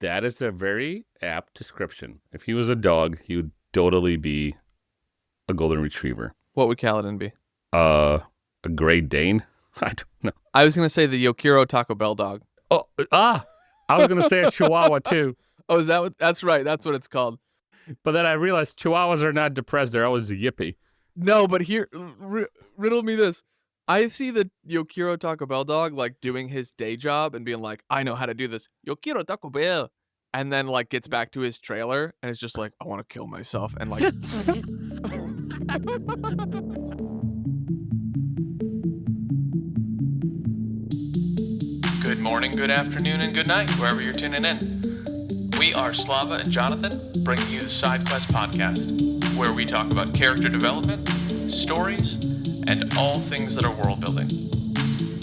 That is a very apt description. If he was a dog, he would totally be a golden retriever. What would Kaladin be? A Great Dane? I don't know. I was going to say the Yokiro Taco Bell dog. Oh, I was going to say a Chihuahua too. Oh, is that what? That's right. That's what it's called. But then I realized Chihuahuas are not depressed. They're always yippy. No, but here, riddle me this. I see the Yokiro Taco Bell dog like doing his day job and being like, I know how to do this. Yokiro Taco Bell. And then like gets back to his trailer and is just like, I want to kill myself. And like. Good morning, good afternoon, and good night, wherever you're tuning in. We are Slava and Jonathan, bringing you the Side Quest podcast, where we talk about character development, stories, and all things that are world building.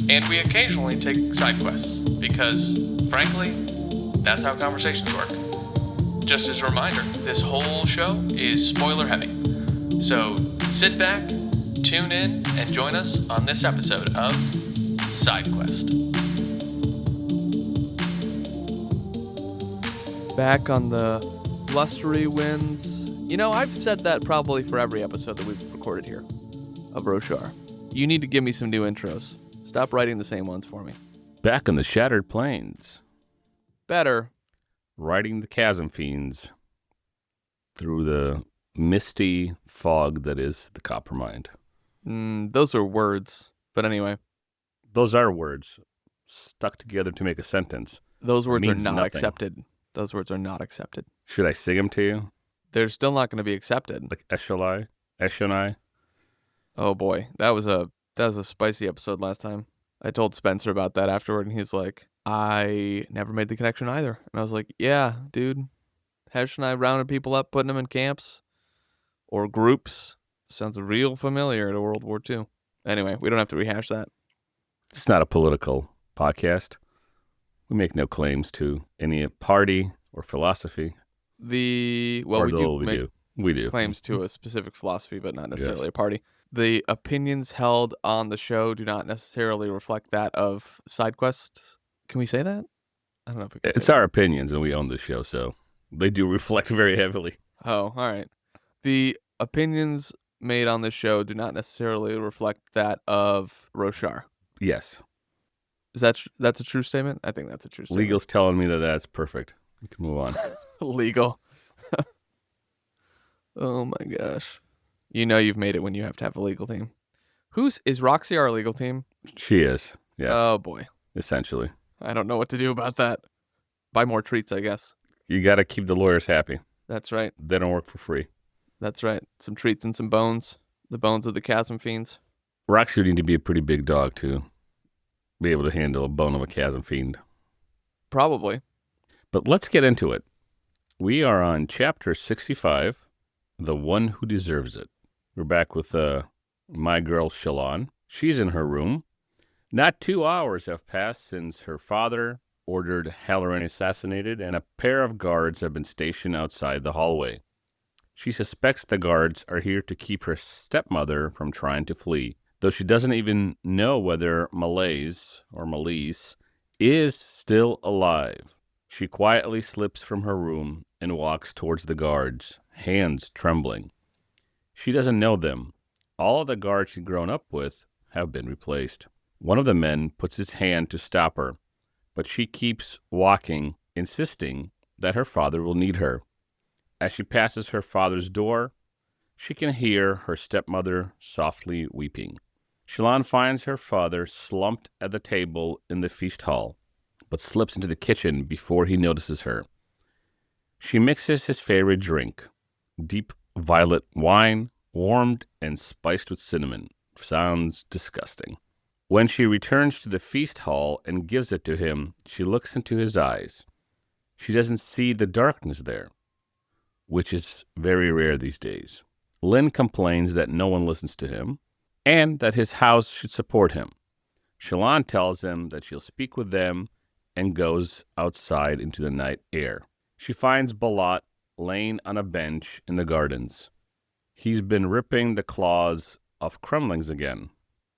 And we occasionally take side quests, because, frankly, that's how conversations work. Just as a reminder, this whole show is spoiler heavy. So sit back, tune in, and join us on this episode of Side Quest. Back on the blustery winds. You know, I've said that probably for every episode that we've recorded here of Roshar. You need to give me some new intros. Stop writing the same ones for me. Back on the Shattered Plains. Better. Riding the chasm fiends through the misty fog that is the Coppermind. Those are words. But anyway. Those are words stuck together to make a sentence. Those words are not nothing. accepted. Those words are not accepted. Should I sing them to you? They're still not going to be accepted. Like Eshonai? Eshonai? Oh boy, that was a spicy episode last time. I told Spencer about that afterward, and he's like, I never made the connection either. And I was like, yeah, dude. Hesh and I rounded people up, putting them in camps or groups. Sounds real familiar to World War II. Anyway, we don't have to rehash that. It's not a political podcast. We make no claims to any party or philosophy. We do claims to a specific philosophy, but not necessarily a party. The opinions held on the show do not necessarily reflect that of SideQuest. Can we say that? I don't know if we can. It's our opinions, and we own the show, so they do reflect very heavily. Oh, all right. The opinions made on this show do not necessarily reflect that of Roshar. Yes. Is that's a true statement? I think that's a true statement. Legal's telling me that that's perfect. You can move on. Legal. Oh my gosh. You know you've made it when you have to have a legal team. Is Roxy our legal team? She is, yes. Oh boy. Essentially. I don't know what to do about that. Buy more treats, I guess. You got to keep the lawyers happy. That's right. They don't work for free. That's right. Some treats and some bones. The bones of the chasm fiends. Roxy would need to be a pretty big dog to be able to handle a bone of a chasm fiend. Probably. But let's get into it. We are on chapter 65, The One Who Deserves It. We're back with my girl Shallan. She's in her room. Not 2 hours have passed since her father ordered Halloran assassinated, and a pair of guards have been stationed outside the hallway. She suspects the guards are here to keep her stepmother from trying to flee, though she doesn't even know whether Malise is still alive. She quietly slips from her room and walks towards the guards, hands trembling. She doesn't know them. All of the guards she'd grown up with have been replaced. One of the men puts his hand to stop her, but she keeps walking, insisting that her father will need her. As she passes her father's door, she can hear her stepmother softly weeping. Shallan finds her father slumped at the table in the feast hall, but slips into the kitchen before he notices her. She mixes his favorite drink, deep violet wine, warmed and spiced with cinnamon. Sounds disgusting. When she returns to the feast hall and gives it to him, she looks into his eyes. She doesn't see the darkness there, which is very rare these days. Lynn complains that no one listens to him, and that his house should support him. Shallan tells him that she'll speak with them and goes outside into the night air. She finds Balat laying on a bench in the gardens. He's been ripping the claws of crumblings again.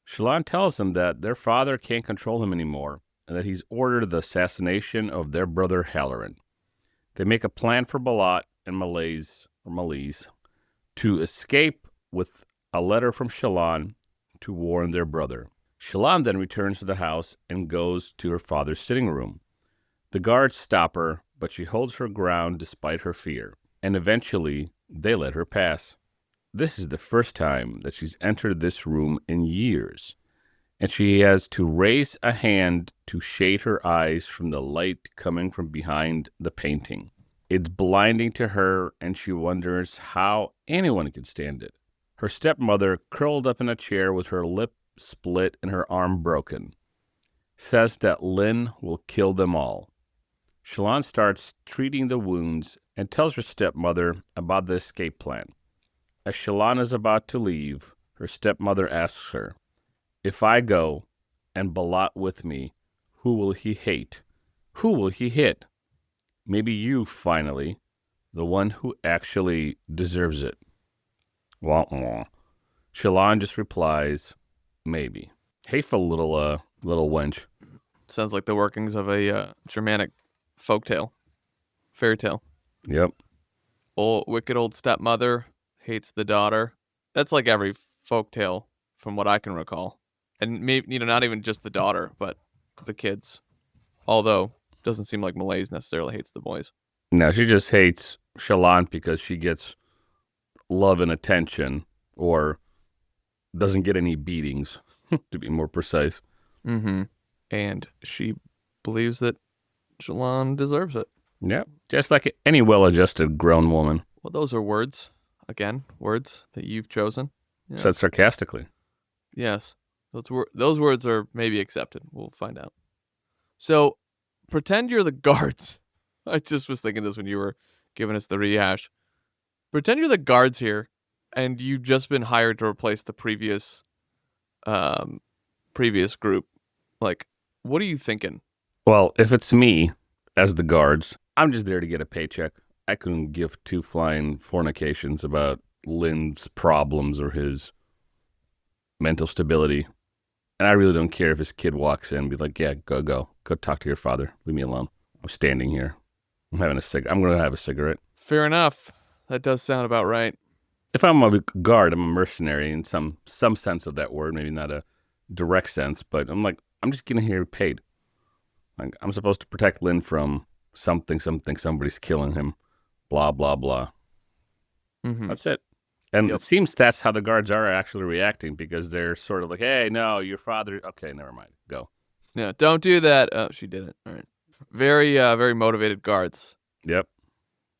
Shallan tells him that their father can't control him anymore, and that he's ordered the assassination of their brother Halloran. They make a plan for Balat and Malaise to escape with a letter from Shallan to warn their brother. Shallan then returns to the house and goes to her father's sitting room. The guards stop her, but she holds her ground despite her fear, and eventually they let her pass. This is the first time that she's entered this room in years, and she has to raise a hand to shade her eyes from the light coming from behind the painting. It's blinding to her, and she wonders how anyone can stand it. Her stepmother, curled up in a chair with her lip split and her arm broken, says that Lynn will kill them all. Shallan starts treating the wounds and tells her stepmother about the escape plan. As Shallan is about to leave, her stepmother asks her, "If I go, and Balat with me, who will he hate? Who will he hit? Maybe you, finally, the one who actually deserves it." Wah wah. Shallan just replies, "Maybe." Hateful little wench. Sounds like the workings of a Germanic folktale, fairy tale. Yep. Wicked old stepmother hates the daughter. That's like every folktale from what I can recall. And maybe, not even just the daughter, but the kids. Although, doesn't seem like Malaise necessarily hates the boys. No, she just hates Shallan because she gets love and attention, or doesn't get any beatings, to be more precise. Mm-hmm. And she believes that Shallan deserves it. Yep. Just like any well-adjusted grown woman. Well, those are words. Again, words that you've chosen. Yes. Said sarcastically. Yes. Those words are maybe accepted. We'll find out. So, pretend you're the guards. I just was thinking this when you were giving us the rehash. Pretend you're the guards here, and you've just been hired to replace the previous group. Like, what are you thinking? Well, if it's me as the guards, I'm just there to get a paycheck. I couldn't give two flying fornications about Lynn's problems or his mental stability. And I really don't care if his kid walks in and be like, "Yeah, go talk to your father. Leave me alone. I'm standing here. I'm going to have a cigarette." Fair enough. That does sound about right. If I'm a guard, I'm a mercenary in some sense of that word, maybe not a direct sense, but I'm just getting here paid. Like, I'm supposed to protect Lynn from something, somebody's killing him, blah, blah, blah. Mm-hmm. That's it. And It seems that's how the guards are actually reacting, because they're sort of like, "Hey, no, your father, okay, never mind, go." Yeah, don't do that. Oh, she did it. All right. Very, very motivated guards. Yep.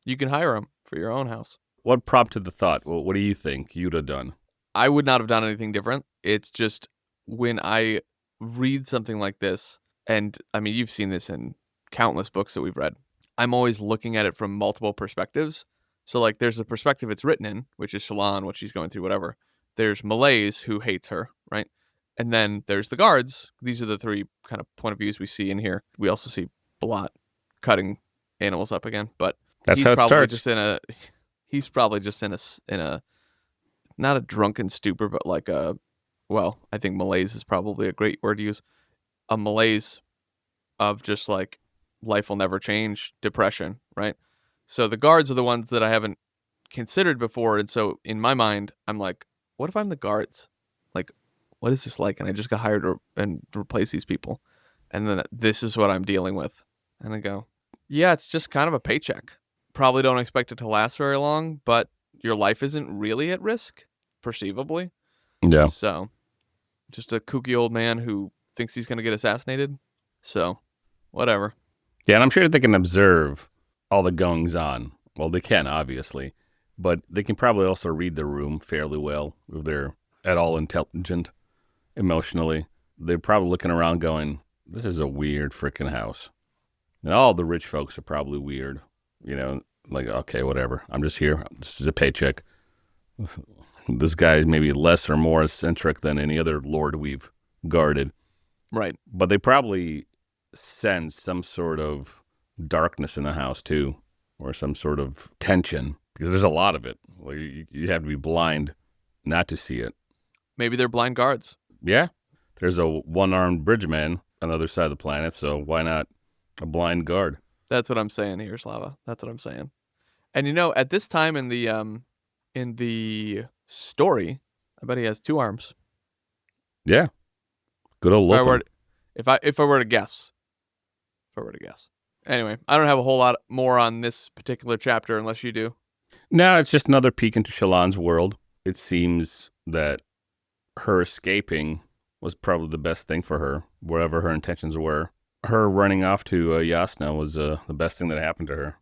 You can hire them for your own house. What prompted the thought? Well, what do you think you'd have done? I would not have done anything different. It's just when I read something like this, and I mean, you've seen this in countless books that we've read, I'm always looking at it from multiple perspectives. So, like, there's the perspective it's written in, which is Shallan, what she's going through, whatever. There's Malaise, who hates her, right? And then there's the guards. These are the three kind of point of views we see in here. We also see Balat cutting animals up again, but That's how it starts. He's probably just in a not a drunken stupor, but like I think malaise is probably a great word to use. A malaise of just like life will never change, depression, right? So the guards are the ones that I haven't considered before, and so in my mind, I'm like, what if I'm the guards? Like, what is this like? And I just got hired and replace these people, and then this is what I'm dealing with, and I go, yeah, it's just kind of a paycheck. Probably don't expect it to last very long, but your life isn't really at risk, perceivably. Yeah. So, just a kooky old man who thinks he's going to get assassinated. So, whatever. Yeah, and I'm sure they can observe all the goings on. Well, they can, obviously, but they can probably also read the room fairly well if they're at all intelligent emotionally. They're probably looking around going, "This is a weird freaking house." And all the rich folks are probably weird. Like, okay, whatever. I'm just here. This is a paycheck. This guy is maybe less or more eccentric than any other lord we've guarded. Right. But they probably sense some sort of darkness in the house, too, or some sort of tension, because there's a lot of it. Well, you have to be blind not to see it. Maybe they're blind guards. Yeah. There's a one-armed bridge man on the other side of the planet, so why not a blind guard? That's what I'm saying here, Slava. That's what I'm saying. And at this time in the story, I bet he has 2 arms. Yeah. Good old If I were Lopin. to, if I were to guess. Anyway, I don't have a whole lot more on this particular chapter unless you do. No, it's just another peek into Shallan's world. It seems that her escaping was probably the best thing for her, whatever her intentions were. Her running off to Yasna was the best thing that happened to her.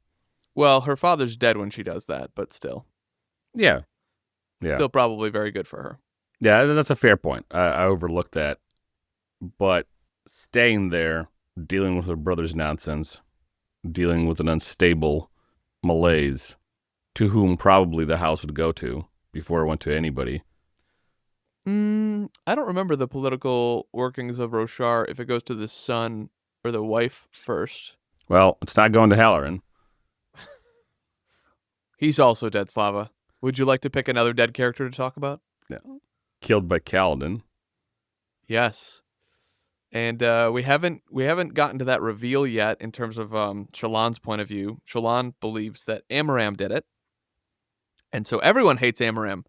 Well, her father's dead when she does that, but still. Yeah. Yeah. Still probably very good for her. Yeah, that's a fair point. I overlooked that. But staying there, dealing with her brother's nonsense, dealing with an unstable malaise, to whom probably the house would go to before it went to anybody. I don't remember the political workings of Roshar, if it goes to the son or the wife first. Well, it's not going to Halloran. He's also dead, Slava. Would you like to pick another dead character to talk about? No. Killed by Kaladin. Yes. And we haven't gotten to that reveal yet in terms of Shallan's point of view. Shallan believes that Amaram did it. And so everyone hates Amaram.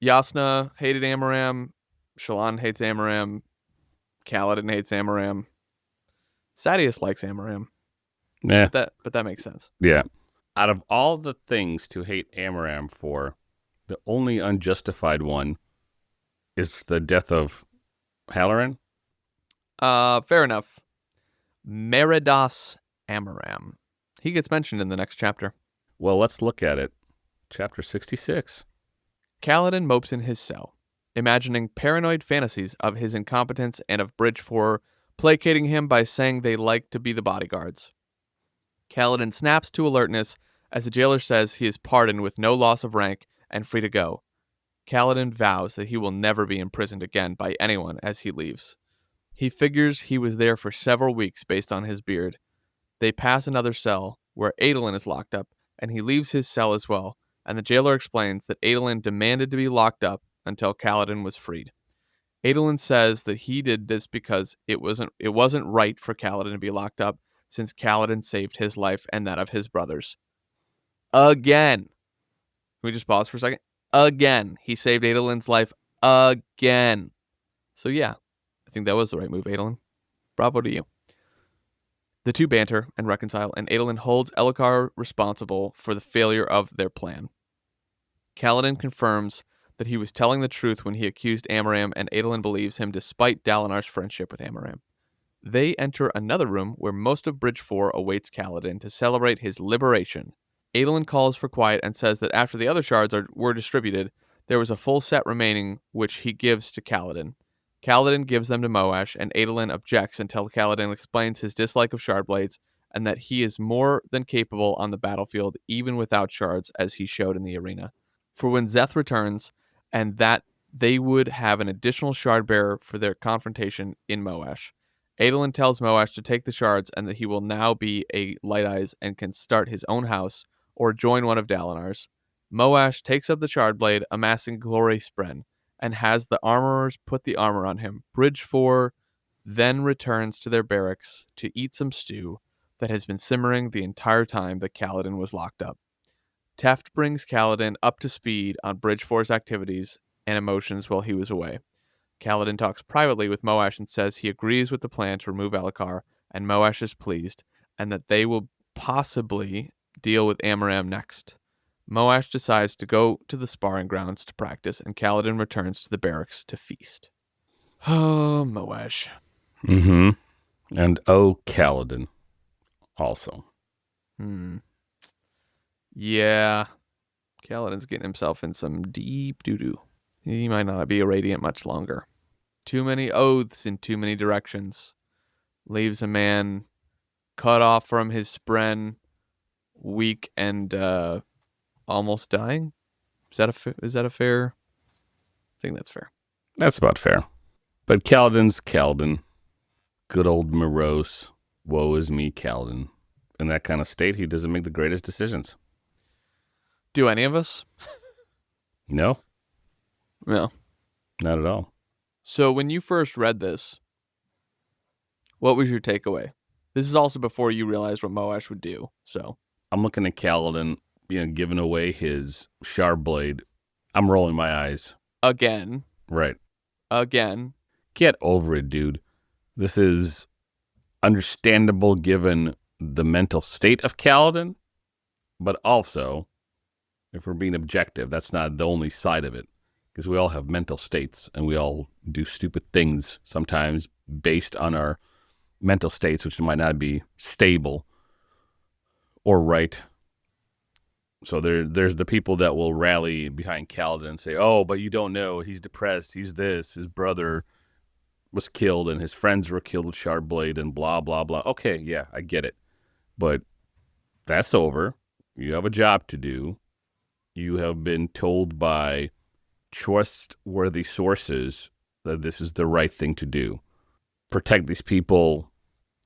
Yasna hated Amaram. Shallan hates Amaram. Kaladin hates Amaram. Sadeas likes Amaram. Yeah. But that makes sense. Yeah. Out of all the things to hate Amaram for, the only unjustified one is the death of Halloran. Fair enough. Meridas Amaram. He gets mentioned in the next chapter. Well, let's look at it. Chapter 66. Kaladin mopes in his cell, imagining paranoid fantasies of his incompetence and of Bridge 4 placating him by saying they like to be the bodyguards. Kaladin snaps to alertness as the jailer says he is pardoned with no loss of rank and free to go. Kaladin vows that he will never be imprisoned again by anyone as he leaves. He figures he was there for several weeks based on his beard. They pass another cell where Adolin is locked up, and he leaves his cell as well, and the jailer explains that Adolin demanded to be locked up until Kaladin was freed. Adolin says that he did this because it wasn't right for Kaladin to be locked up, since Kaladin saved his life and that of his brothers. Again. Can we just pause for a second? Again. He saved Adolin's life again. So yeah, I think that was the right move, Adolin. Bravo to you. The two banter and reconcile, and Adolin holds Elhokar responsible for the failure of their plan. Kaladin confirms that he was telling the truth when he accused Amaram, and Adolin believes him despite Dalinar's friendship with Amaram. They enter another room where most of Bridge 4 awaits Kaladin to celebrate his liberation. Adolin calls for quiet and says that after the other shards were distributed, there was a full set remaining, which he gives to Kaladin. Kaladin gives them to Moash, and Adolin objects until Kaladin explains his dislike of shard blades and that he is more than capable on the battlefield even without shards, as he showed in the arena. For when Szeth returns, and that they would have an additional shard bearer for their confrontation in Moash. Adolin tells Moash to take the shards and that he will now be a Light Eyes and can start his own house or join one of Dalinar's. Moash takes up the shard blade, amassing glory spren, and has the armorers put the armor on him. Bridge 4 then returns to their barracks to eat some stew that has been simmering the entire time that Kaladin was locked up. Teft brings Kaladin up to speed on Bridge 4's activities and emotions while he was away. Kaladin talks privately with Moash and says he agrees with the plan to remove Elhokar, and Moash is pleased, and that they will possibly deal with Amaram next. Moash decides to go to the sparring grounds to practice, and Kaladin returns to the barracks to feast. Oh, Moash. Mm-hmm. And Kaladin also. Yeah. Kaladin's getting himself in some deep doo-doo. He might not be a Radiant much longer. Too many oaths in too many directions. Leaves a man cut off from his spren, weak and almost dying. Is that a fair? I think that's fair. That's about fair. But Kaladin's Kaladin. Good old morose. Woe is me, Kaladin. In that kind of state, he doesn't make the greatest decisions. Do any of us? No, No. not at all. So when you first read this, what was your takeaway? This is also before you realized what Moash would do. So I'm looking at Kaladin, giving away his sharp blade. I'm rolling my eyes. again. Right. Get over it, dude. This is understandable given the mental state of Kaladin, but also, if we're being objective, that's not the only side of it, because we all have mental states and we all do stupid things sometimes based on our mental states, which might not be stable or right. So there's the people that will rally behind Kaladin and say, oh, but you don't know, he's depressed, he's this, his brother was killed and his friends were killed with Shardblade and blah, blah, blah. Okay, yeah, I get it. But that's over. You have a job to do. You have been told by trustworthy sources that this is the right thing to do. Protect these people.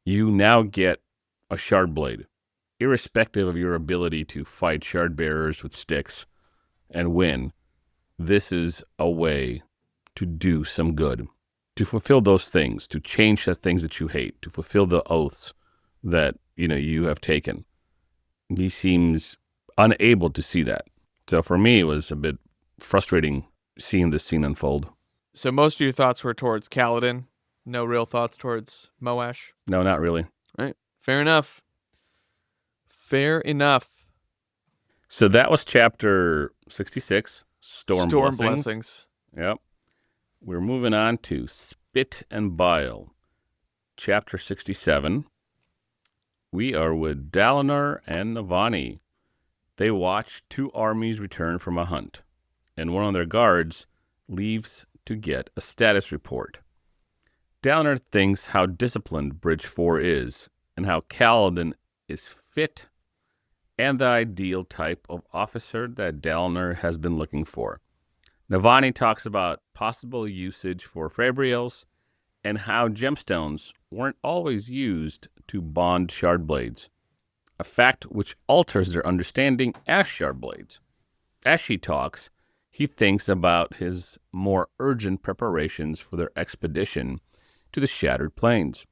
You now get a Shardblade, irrespective of your ability to fight Shardbearers with sticks and win. This is a way to do some good, to fulfill those things, to change the things that you hate, to fulfill the oaths that you have taken. He seems unable to see that. So for me, it was a bit frustrating seeing this scene unfold. So most of your thoughts were towards Kaladin. No real thoughts towards Moash. No, not really. Right. Fair enough. So that was chapter 66, Storm Blessings. Yep. We're moving on to Spit and Bile. Chapter 67. We are with Dalinar and Navani. They watch two armies return from a hunt, and one of their guards leaves to get a status report. Dalinar thinks how disciplined Bridge 4 is, and how Kaladin is fit and the ideal type of officer that Dalinar has been looking for. Navani talks about possible usage for Fabrials and how gemstones weren't always used to bond Shardblades, a fact which alters their understanding as Shardblades. As she talks, he thinks about his more urgent preparations for their expedition to the Shattered Plains.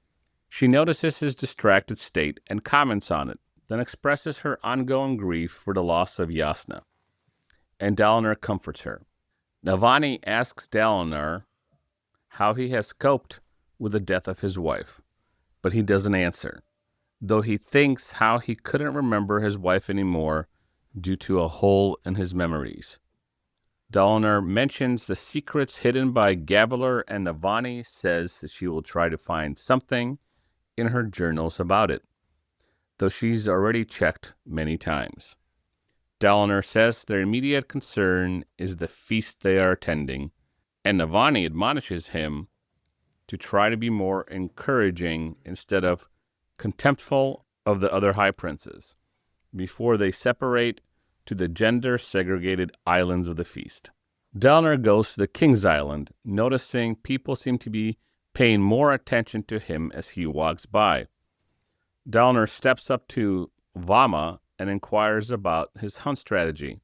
She notices his distracted state and comments on it, then expresses her ongoing grief for the loss of Yasna, and Dalinar comforts her. Navani asks Dalinar how he has coped with the death of his wife, but he doesn't answer, though he thinks how he couldn't remember his wife anymore due to a hole in his memories. Dalinar mentions the secrets hidden by Gavilar, and Navani says that she will try to find something in her journals about it, though she's already checked many times. Dalinar says their immediate concern is the feast they are attending, and Navani admonishes him to try to be more encouraging instead of contemptful of the other high princes before they separate to the gender-segregated islands of the feast. Dalinar goes to the King's Island, noticing people seem to be paying more attention to him as he walks by. Dalinar steps up to Vama and inquires about his hunt strategy.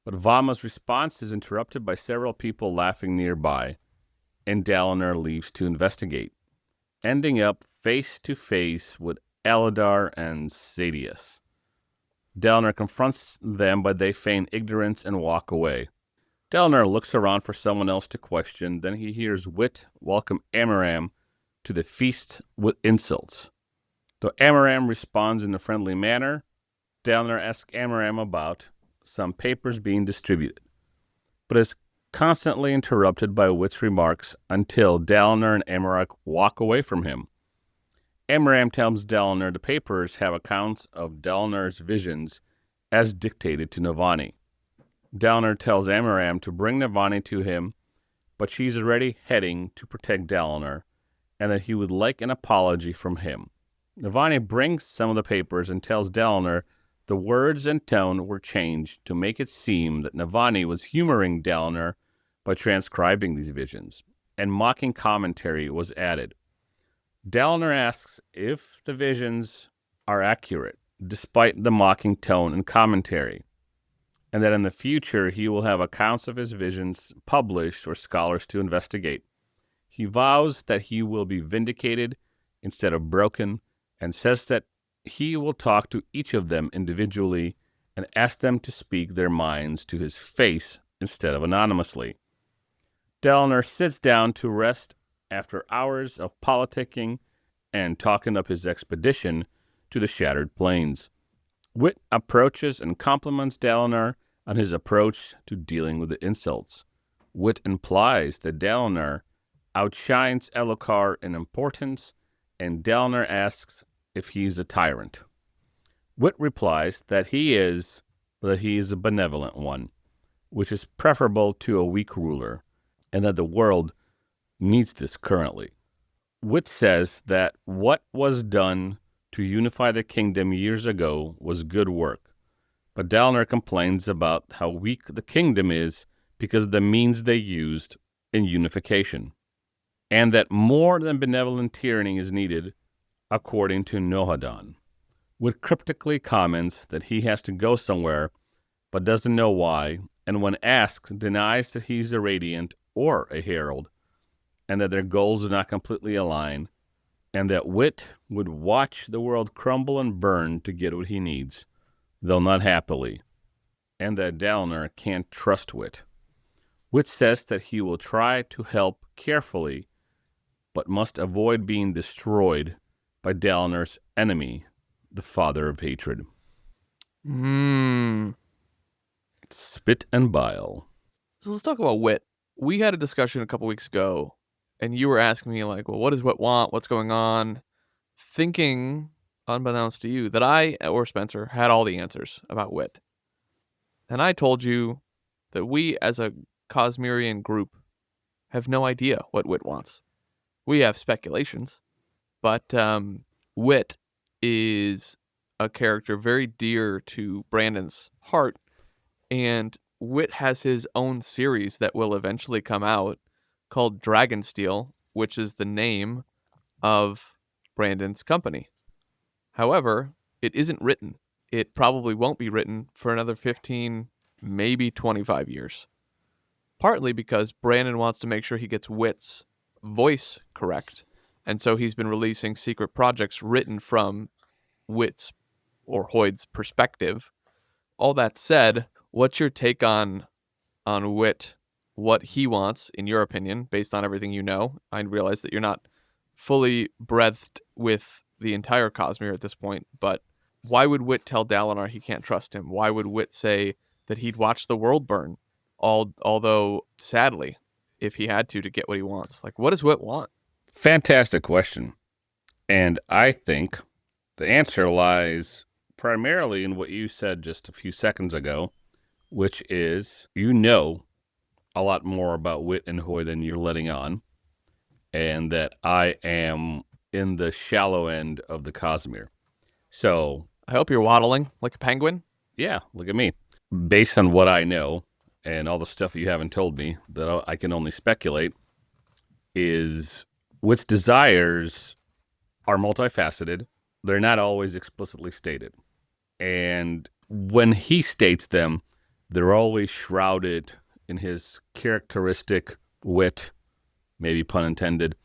But Vama's response is interrupted by several people laughing nearby, and Dalinar leaves to investigate, ending up face to face with Aladar and Sadius. Dalinar confronts them, but they feign ignorance and walk away. Dalinar looks around for someone else to question, then he hears Wit welcome Amaram to the feast with insults. Though Amaram responds in a friendly manner, Dalinar asks Amaram about some papers being distributed, but is constantly interrupted by Wit's remarks until Dalinar and Amarak walk away from him. Amaram tells Dalinar the papers have accounts of Dalinar's visions as dictated to Navani. Dalinar tells Amaram to bring Navani to him, but she's already heading to protect Dalinar, and that he would like an apology from him. Navani brings some of the papers and tells Dalinar the words and tone were changed to make it seem that Navani was humoring Dalinar by transcribing these visions, and mocking commentary was added. Dalinar asks if the visions are accurate, despite the mocking tone and commentary, and that in the future he will have accounts of his visions published for scholars to investigate. He vows that he will be vindicated instead of broken, and says that he will talk to each of them individually and ask them to speak their minds to his face instead of anonymously. Dalinar sits down to rest after hours of politicking and talking up his expedition to the Shattered Plains. Wit approaches and compliments Dalinar on his approach to dealing with the insults. Wit implies that Dalinar outshines Elhokar in importance, and Dalinar asks if he's a tyrant. Wit replies that he is a benevolent one, which is preferable to a weak ruler, and that the world needs this currently. Wit says that what was done to unify the kingdom years ago was good work, but Dalinar complains about how weak the kingdom is because of the means they used in unification, and that more than benevolent tyranny is needed, according to Nohadon. Wit cryptically comments that he has to go somewhere, but doesn't know why, and when asked, denies that he's a Radiant or a Herald, and that their goals do not completely align, and that Wit would watch the world crumble and burn to get what he needs, though not happily, and that Dalinar can't trust Wit. Wit says that he will try to help carefully, but must avoid being destroyed by Dalinar's enemy, the Father of Hatred. Spit and bile. So let's talk about Wit. We had a discussion a couple weeks ago, and you were asking me, like, well, what does Wit want? What's going on? Thinking, unbeknownst to you, that I or Spencer had all the answers about Wit. And I told you that we, as a Cosmerian group, have no idea what Wit wants. We have speculations, but Wit is a character very dear to Brandon's heart, and Wit has his own series that will eventually come out called Dragonsteel, which is the name of Brandon's company. However, it isn't written. It probably won't be written for another 15, maybe 25 years. Partly because Brandon wants to make sure he gets Wit's voice correct, and so he's been releasing secret projects written from Wit's or Hoyd's perspective. All that said, what's your take on Wit, what he wants, in your opinion, based on everything you know? I realize that you're not fully breathed with the entire Cosmere at this point, but why would Wit tell Dalinar he can't trust him? Why would Wit say that he'd watch the world burn, although, sadly, if he had to get what he wants? Like, what does Wit want? Fantastic question. And I think the answer lies primarily in what you said just a few seconds ago, which is you know a lot more about Wit and Hoy than you're letting on, and that I am in the shallow end of the Cosmere. So I hope you're waddling like a penguin. Yeah, look at me. Based on what I know and all the stuff you haven't told me that I can only speculate, is Wit's desires are multifaceted. They're not always explicitly stated. And when he states them, they're always shrouded in his characteristic wit, maybe pun intended,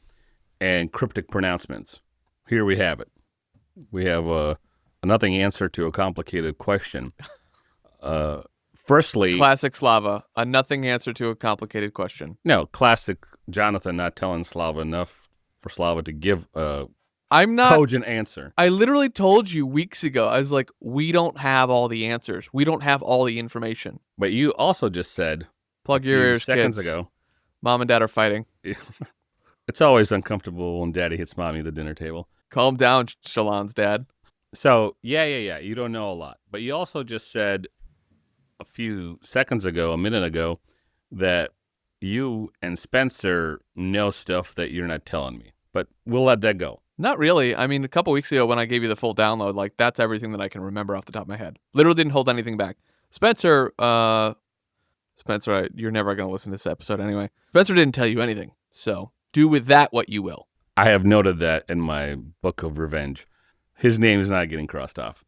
and cryptic pronouncements. Here we have it. We have a nothing answer to a complicated question. Firstly, classic Slava, a nothing answer to a complicated question. No, classic Jonathan not telling Slava enough for Slava to give a cogent answer. I literally told you weeks ago, I was like, we don't have all the answers. We don't have all the information. But you also just said, plug your ears, seconds kids. ago, Mom and Dad are fighting. It's always uncomfortable when Daddy hits Mommy at the dinner table. Calm down, Shallan's dad. So, yeah. You don't know a lot. But you also just said a minute ago, that you and Spencer know stuff that you're not telling me. But we'll let that go. Not really. I mean, a couple weeks ago when I gave you the full download, like, that's everything that I can remember off the top of my head. Literally didn't hold anything back. Spencer, you're never going to listen to this episode anyway. Spencer didn't tell you anything. So do with that what you will. I have noted that in my book of revenge. His name is not getting crossed off.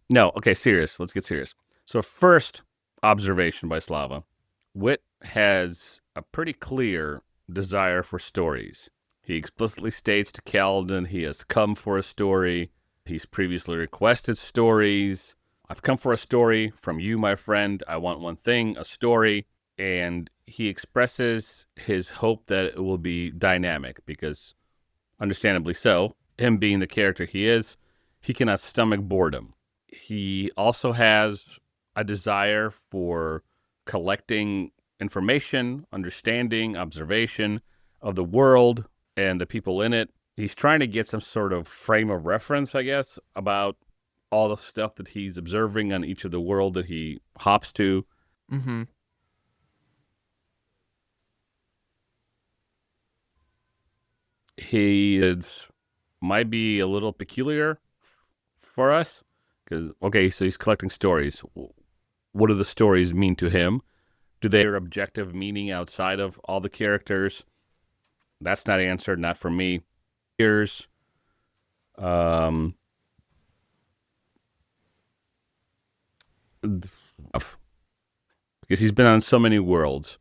No, okay, serious. Let's get serious. So first observation by Slava. Wit has a pretty clear desire for stories. He explicitly states to Kaladin he has come for a story. He's previously requested stories. I've come for a story from you, my friend. I want one thing, a story. And he expresses his hope that it will be dynamic because, understandably so, him being the character he is, he cannot stomach boredom. He also has a desire for collecting information, understanding, observation of the world and the people in it. He's trying to get some sort of frame of reference, I guess, about all the stuff that he's observing on each of the world that he hops to. Mm-hmm. He might be a little peculiar for us because, okay, so he's collecting stories. What do the stories mean to him? Do they have objective meaning outside of all the characters? That's not answered, not for me. Here's because he's been on so many worlds.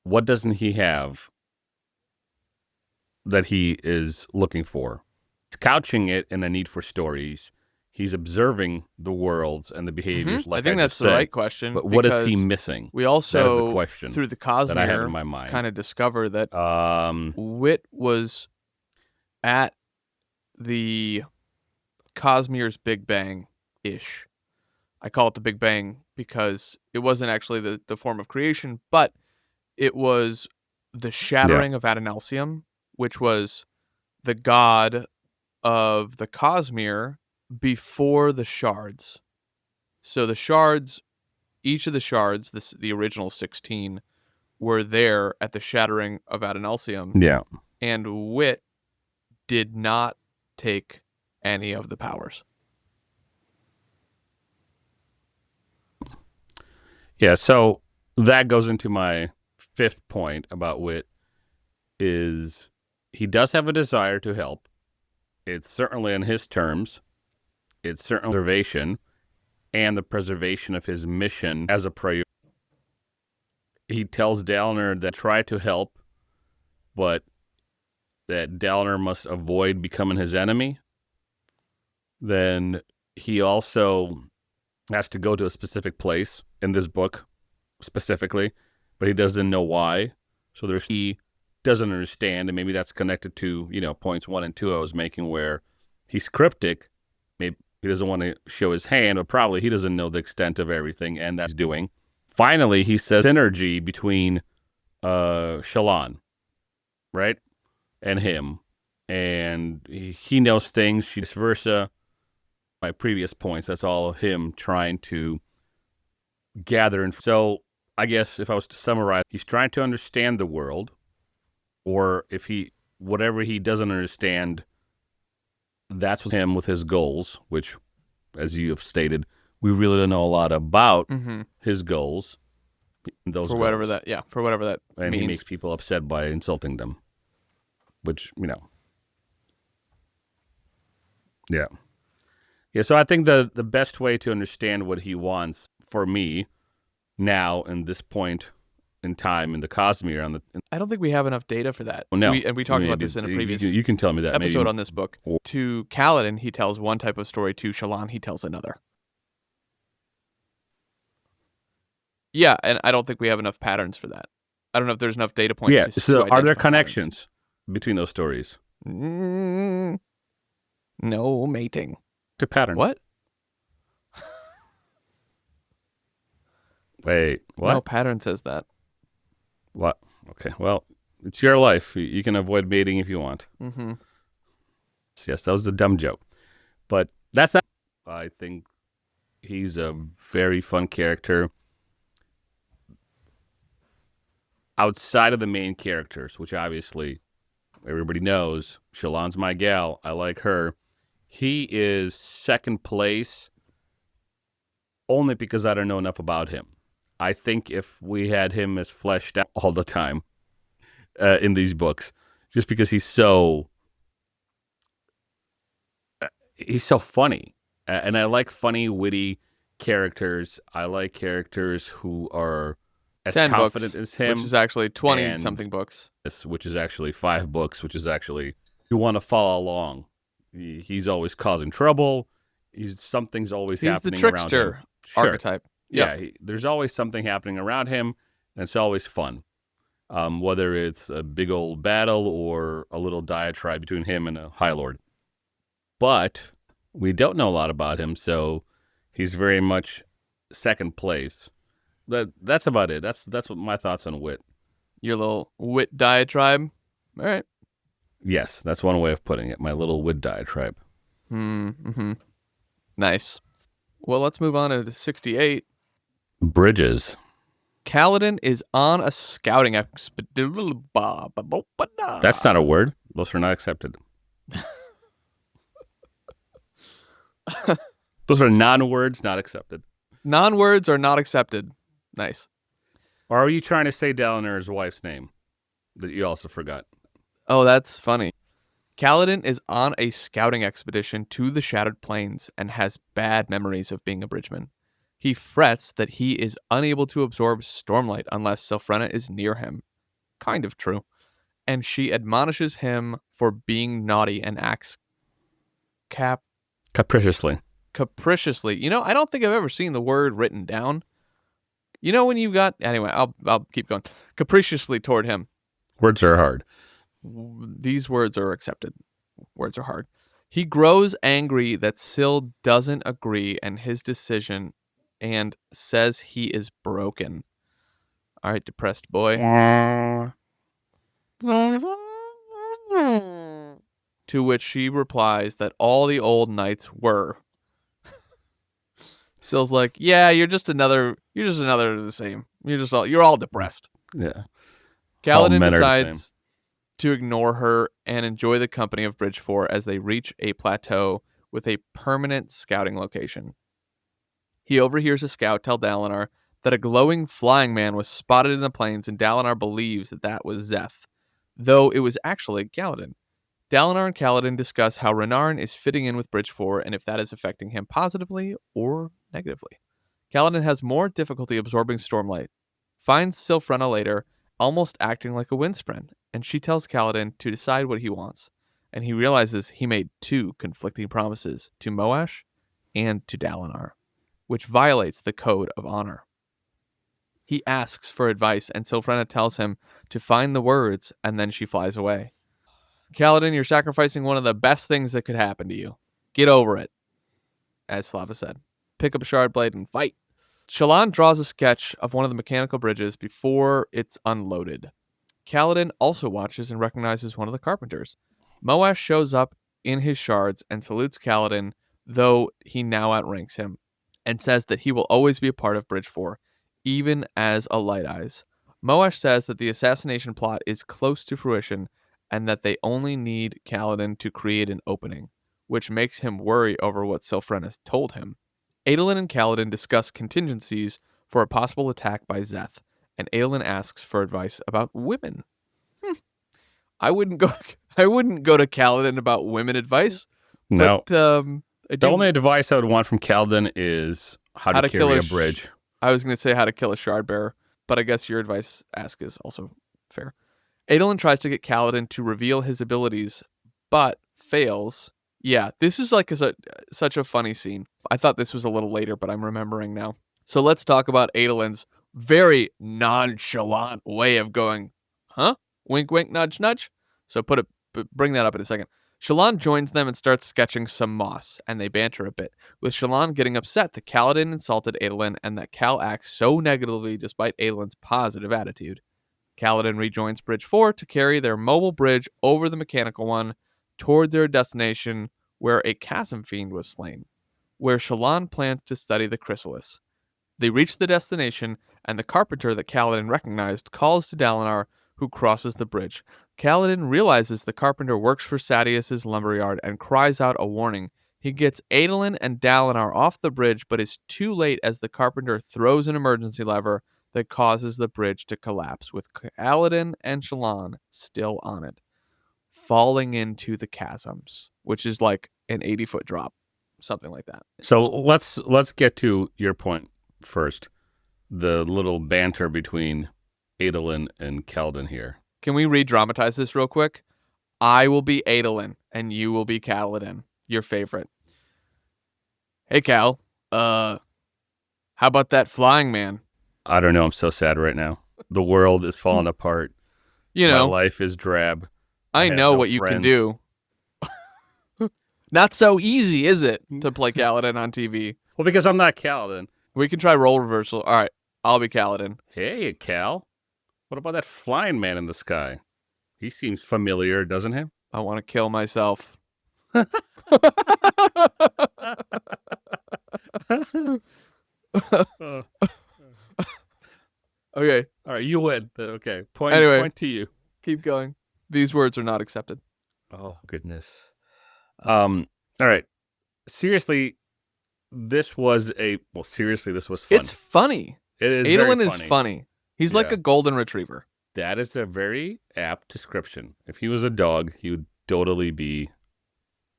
What doesn't he have that he is looking for? He's couching it in a need for stories. He's observing the worlds and the behaviors. Like I think that's just the said. right question. But what is he because missing? We That is also, the question through the that I have in Cosmere, my mind. kind of discover that Wit was at the Cosmere's Big Bang-ish. I call it the Big Bang because it wasn't actually the form of creation, but it was the shattering of Adonalsium, which was the god of the Cosmere before the shards. So the shards, each of the shards, the original 16, were there at the shattering of Adonalsium, Yeah. and Wit did not take any of the powers. Yeah, so that goes into my fifth point about Wit is he does have a desire to help. It's certainly on his terms. It's certainly preservation and the preservation of his mission as a priority. He tells Dalinar that try to help, but that Dalinar must avoid becoming his enemy. Then he also has to go to a specific place in this book specifically, but he doesn't know why. So he doesn't understand, and maybe that's connected to, points 1 and 2 I was making where he's cryptic. Maybe he doesn't want to show his hand, but probably he doesn't know the extent of everything, and that's doing. Finally, he says synergy between Shallan, right, and him, and he knows things, she vice versa. My previous points, that's all him trying to gather. And so I guess if I was to summarize, he's trying to understand the world, or if whatever he doesn't understand, that's with him with his goals, which, as you have stated, we really don't know a lot about his goals. Those for goals. whatever that And means. he makes people upset by insulting them, which, yeah. Yeah, so I think the best way to understand what he wants for me now in this point in time in the Cosmere I don't think we have enough data for that. no, We talked about this in a previous you can tell me that episode maybe, on this book. To Kaladin, he tells one type of story. To Shallan, he tells another. Yeah, and I don't think we have enough patterns for that. I don't know if there's enough data points. Yeah, to so are there identify connections between those stories? patterns. No mating. To patterns. What? Wait, what? No, pattern says that. What? Okay, well, it's your life. You can avoid mating if you want. Mm-hmm. Yes, that was a dumb joke. But that's not. I think he's a very fun character. Outside of the main characters, which obviously everybody knows, Shallan's my gal. I like her. He is second place only because I don't know enough about him. I think if we had him as fleshed out all the time in these books, just because he's so funny. And I like funny, witty characters. I like characters who are as 10 confident books, as him, which is actually 20 and something books. which is actually 5 books, which is actually you want to follow along. He's always causing trouble. Something's always He's the happening around him. trickster Sure. archetype. Yeah, Yep. there's always something happening around him, and it's always fun. Whether it's a big old battle or a little diatribe between him and a High Lord. But we don't know a lot about him, so he's very much second place. That's about it. That's what my thoughts on Wit. Your little wit diatribe. All right. Yes, that's one way of putting it. My little Wit diatribe. Mm-hmm. Nice. Well, let's move on to 68. Bridges. Kaladin is on a scouting expedition. That's not a word. Those are not accepted. Those are non-words, not accepted. Non-words are not accepted. Nice. Or are you trying to say Dalinar's wife's name that you also forgot? Oh, that's funny. Kaladin is on a scouting expedition to the Shattered Plains and has bad memories of being a bridgeman. He frets that he is unable to absorb stormlight unless Sylphrena is near him. Kind of true. And she admonishes him for being naughty and acts Capriciously. capriciously. You know, I don't think I've ever seen the word written down. You know when you got... Anyway, I'll keep going. Capriciously toward him. Words are hard. These words are accepted. Words are hard. He grows angry that Syl doesn't agree and his decision and says he is broken. All right, depressed boy. To which she replies that all the old knights were. Syl's like, yeah, you're just another of the same. You're all depressed. Yeah. Kaladin men are the same. decides to ignore her and enjoy the company of Bridge 4 as they reach a plateau with a permanent scouting location. He overhears a scout tell Dalinar that a glowing flying man was spotted in the plains, and Dalinar believes that was Szeth, though it was actually Kaladin. Dalinar and Kaladin discuss how Renarin is fitting in with Bridge 4 and if that is affecting him positively or negatively. Kaladin has more difficulty absorbing stormlight, finds Sylphrena later, almost acting like a windspren, and she tells Kaladin to decide what he wants, and he realizes he made 2 conflicting promises to Moash and to Dalinar, which violates the code of honor. He asks for advice, and Sylphrena tells him to find the words, and then she flies away. Kaladin, you're sacrificing one of the best things that could happen to you. Get over it, as Slava said. Pick up a shard blade and fight. Shallan draws a sketch of one of the mechanical bridges before it's unloaded. Kaladin also watches and recognizes one of the carpenters. Moash shows up in his shards and salutes Kaladin, though he now outranks him, and says that he will always be a part of Bridge 4, even as a Light Eyes. Moash says that the assassination plot is close to fruition and that they only need Kaladin to create an opening, which makes him worry over what Sylphrena told him. Adolin and Kaladin discuss contingencies for a possible attack by Szeth, and Adolin asks for advice about women. I wouldn't go to Kaladin about women advice. No. But, the only advice I would want from Kaladin is how to carry a bridge. I was going to say how to kill a shard bearer, but I guess your advice ask is also fair. Adolin tries to get Kaladin to reveal his abilities, but fails. Yeah, this is like such a funny scene. I thought this was a little later, but I'm remembering now. So let's talk about Adolin's very nonchalant way of going, huh? Wink, wink, nudge, nudge. So bring that up in a second. Shallan joins them and starts sketching some moss, and they banter a bit, with Shallan getting upset that Kaladin insulted Adolin and that Cal acts so negatively despite Adolin's positive attitude. Kaladin rejoins Bridge 4 to carry their mobile bridge over the mechanical one toward their destination where a chasm fiend was slain, where Shallan plans to study the chrysalis. They reach the destination, and the carpenter that Kaladin recognized calls to Dalinar, who crosses the bridge. Kaladin realizes the carpenter works for Sadeas' lumberyard and cries out a warning. He gets Adolin and Dalinar off the bridge, but is too late as the carpenter throws an emergency lever that causes the bridge to collapse, with Kaladin and Shallan still on it, falling into the chasms, which is like an 80-foot drop, something like that. So let's get to your point first. the little banter between Adolin and Kaladin here. Can we re-dramatize this real quick? I will be Adolin, and you will be Kaladin, your favorite. Hey, Cal. How about that flying man? I don't know. I'm so sad right now. The world is falling apart. You My know, life is drab. I have know no what you can friends. do. Not so easy, is it, to play Kaladin on TV? Well, because I'm not Kaladin. We can try role reversal. All right, I'll be Kaladin. Hey, Cal. What about that flying man in the sky? He seems familiar, doesn't he? I want to kill myself. Uh, Okay, all right, you win. Okay, Anyway. point to you. keep going. These words are not accepted. Oh goodness. All right. Seriously, this was fun. It's funny. It is Adolin very is funny. He's like Yeah. a golden retriever. That is a very apt description. If he was a dog, he would totally be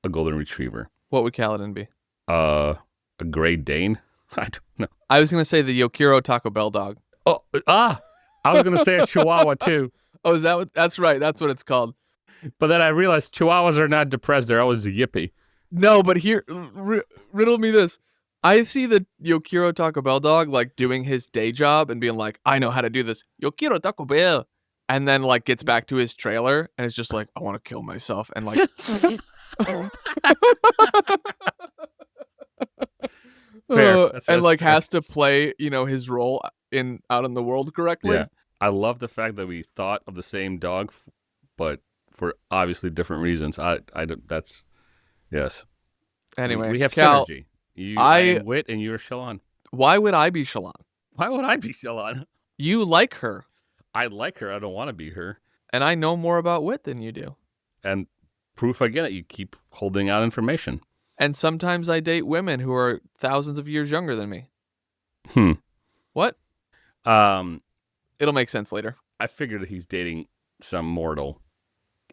a golden retriever. What would Kaladin be? A Great Dane? I don't know. I was gonna say the Yokiro Taco Bell dog. Oh, I was gonna say a Chihuahua too, Oh, is that what? That's right. That's what it's called. but then I realized Chihuahuas are not depressed. They're always yippy. No, but here, riddle me this. I see the Yokiro Taco Bell dog like doing his day job and being like, I know how to do this. Yokiro Taco Bell. And then like gets back to his trailer and is just like, I want to kill myself. And like, Fair. and like has to play, his role out in the world correctly. Yeah. I love the fact that we thought of the same dog, but for obviously different reasons. I don't. That's yes. Anyway, we have Cal, synergy. I I- am Wit and you're Shallan. why would I be Shallan? Why would I be Shallan? You like her, I like her. I don't want to be her. and I know more about Wit than you do. And proof again that you keep holding out information. And sometimes I date women who are thousands of years younger than me. What? It'll make sense later. I figured that he's dating some mortal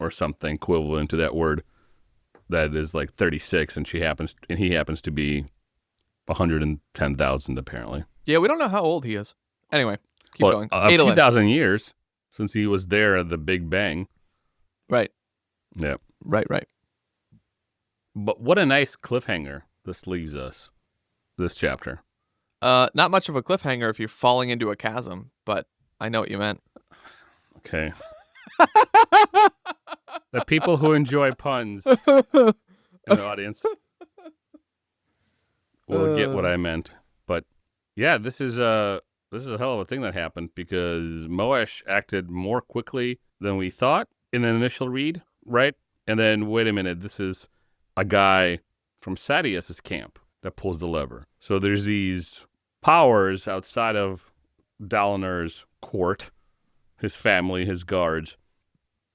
or something equivalent to that word that is like 36, and he happens to be 110,000 apparently. Yeah, we don't know how old he is. Anyway, keep Well, going. a few Adolin. thousand years since he was there at the Big Bang. Right. Yeah. Right. But what a nice cliffhanger this leaves us, this chapter. Not much of a cliffhanger if you're falling into a chasm, but I know what you meant. Okay. The people who enjoy puns in the audience will get what I meant. But yeah, this is a hell of a thing that happened because Moash acted more quickly than we thought in the initial read, right? And then wait a minute, this is a guy from Sadeas's camp that pulls the lever. So there's these powers outside of Dalinar's court, his family, his guards.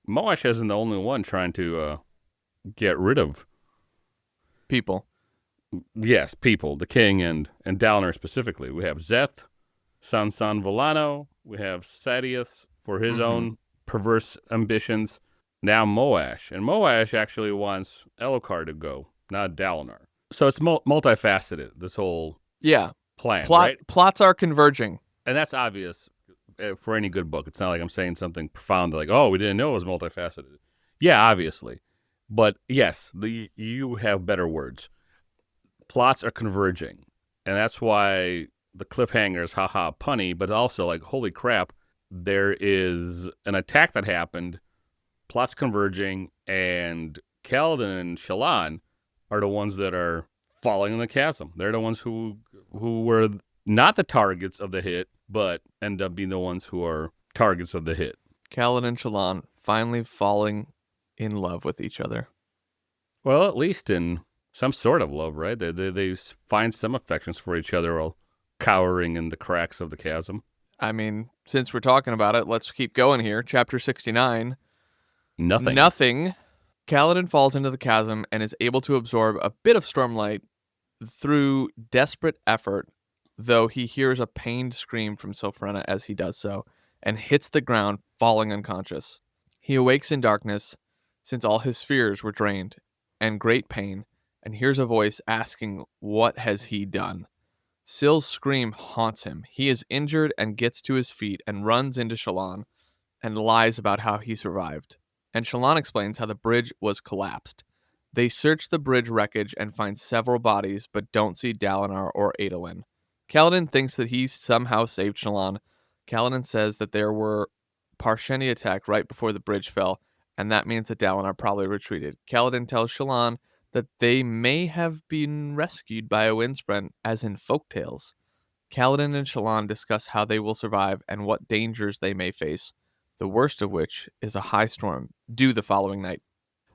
Moash isn't the only one trying to get rid of People. Yes, people, the king and Dalinar specifically. We have Zeth, San Villano. We have Sadeas for his own perverse ambitions. Now Moash. And Moash actually wants Elokar to go, not Dalinar. So it's multifaceted, this whole Yeah. plan, right? Plots are converging. And that's obvious for any good book. It's not like I'm saying something profound like, oh, we didn't know it was multifaceted. Yeah, obviously. But yes, you have better words. Plots are converging. And that's why the cliffhanger is haha punny, but also like, holy crap, there is an attack that happened, plots converging, and Kaladin and Shallan are the ones that are falling in the chasm. They're the ones who were not the targets of the hit, but end up being the ones who are targets of the hit. Kaladin and Shallan finally falling in love with each other. Well, at least in some sort of love, right? They find some affections for each other while cowering in the cracks of the chasm. I mean, since we're talking about it, let's keep going here. Chapter 69. Nothing. Kaladin falls into the chasm and is able to absorb a bit of stormlight through desperate effort, though he hears a pained scream from Sophrena as he does so, and hits the ground, falling unconscious. He awakes in darkness, since all his spheres were drained, and great pain, and hears a voice asking what has he done. Syl's scream haunts him. He is injured and gets to his feet and runs into Shallan and lies about how he survived. And Shallan explains how the bridge was collapsed. They search the bridge wreckage and find several bodies, but don't see Dalinar or Adolin. Kaladin thinks that he somehow saved Shallan. Kaladin says that there were Parsheni attack right before the bridge fell, and that means that Dalinar probably retreated. Kaladin tells Shallan that they may have been rescued by a windsprint, as in folktales. Kaladin and Shallan discuss how they will survive and what dangers they may face, the worst of which is a high storm due the following night.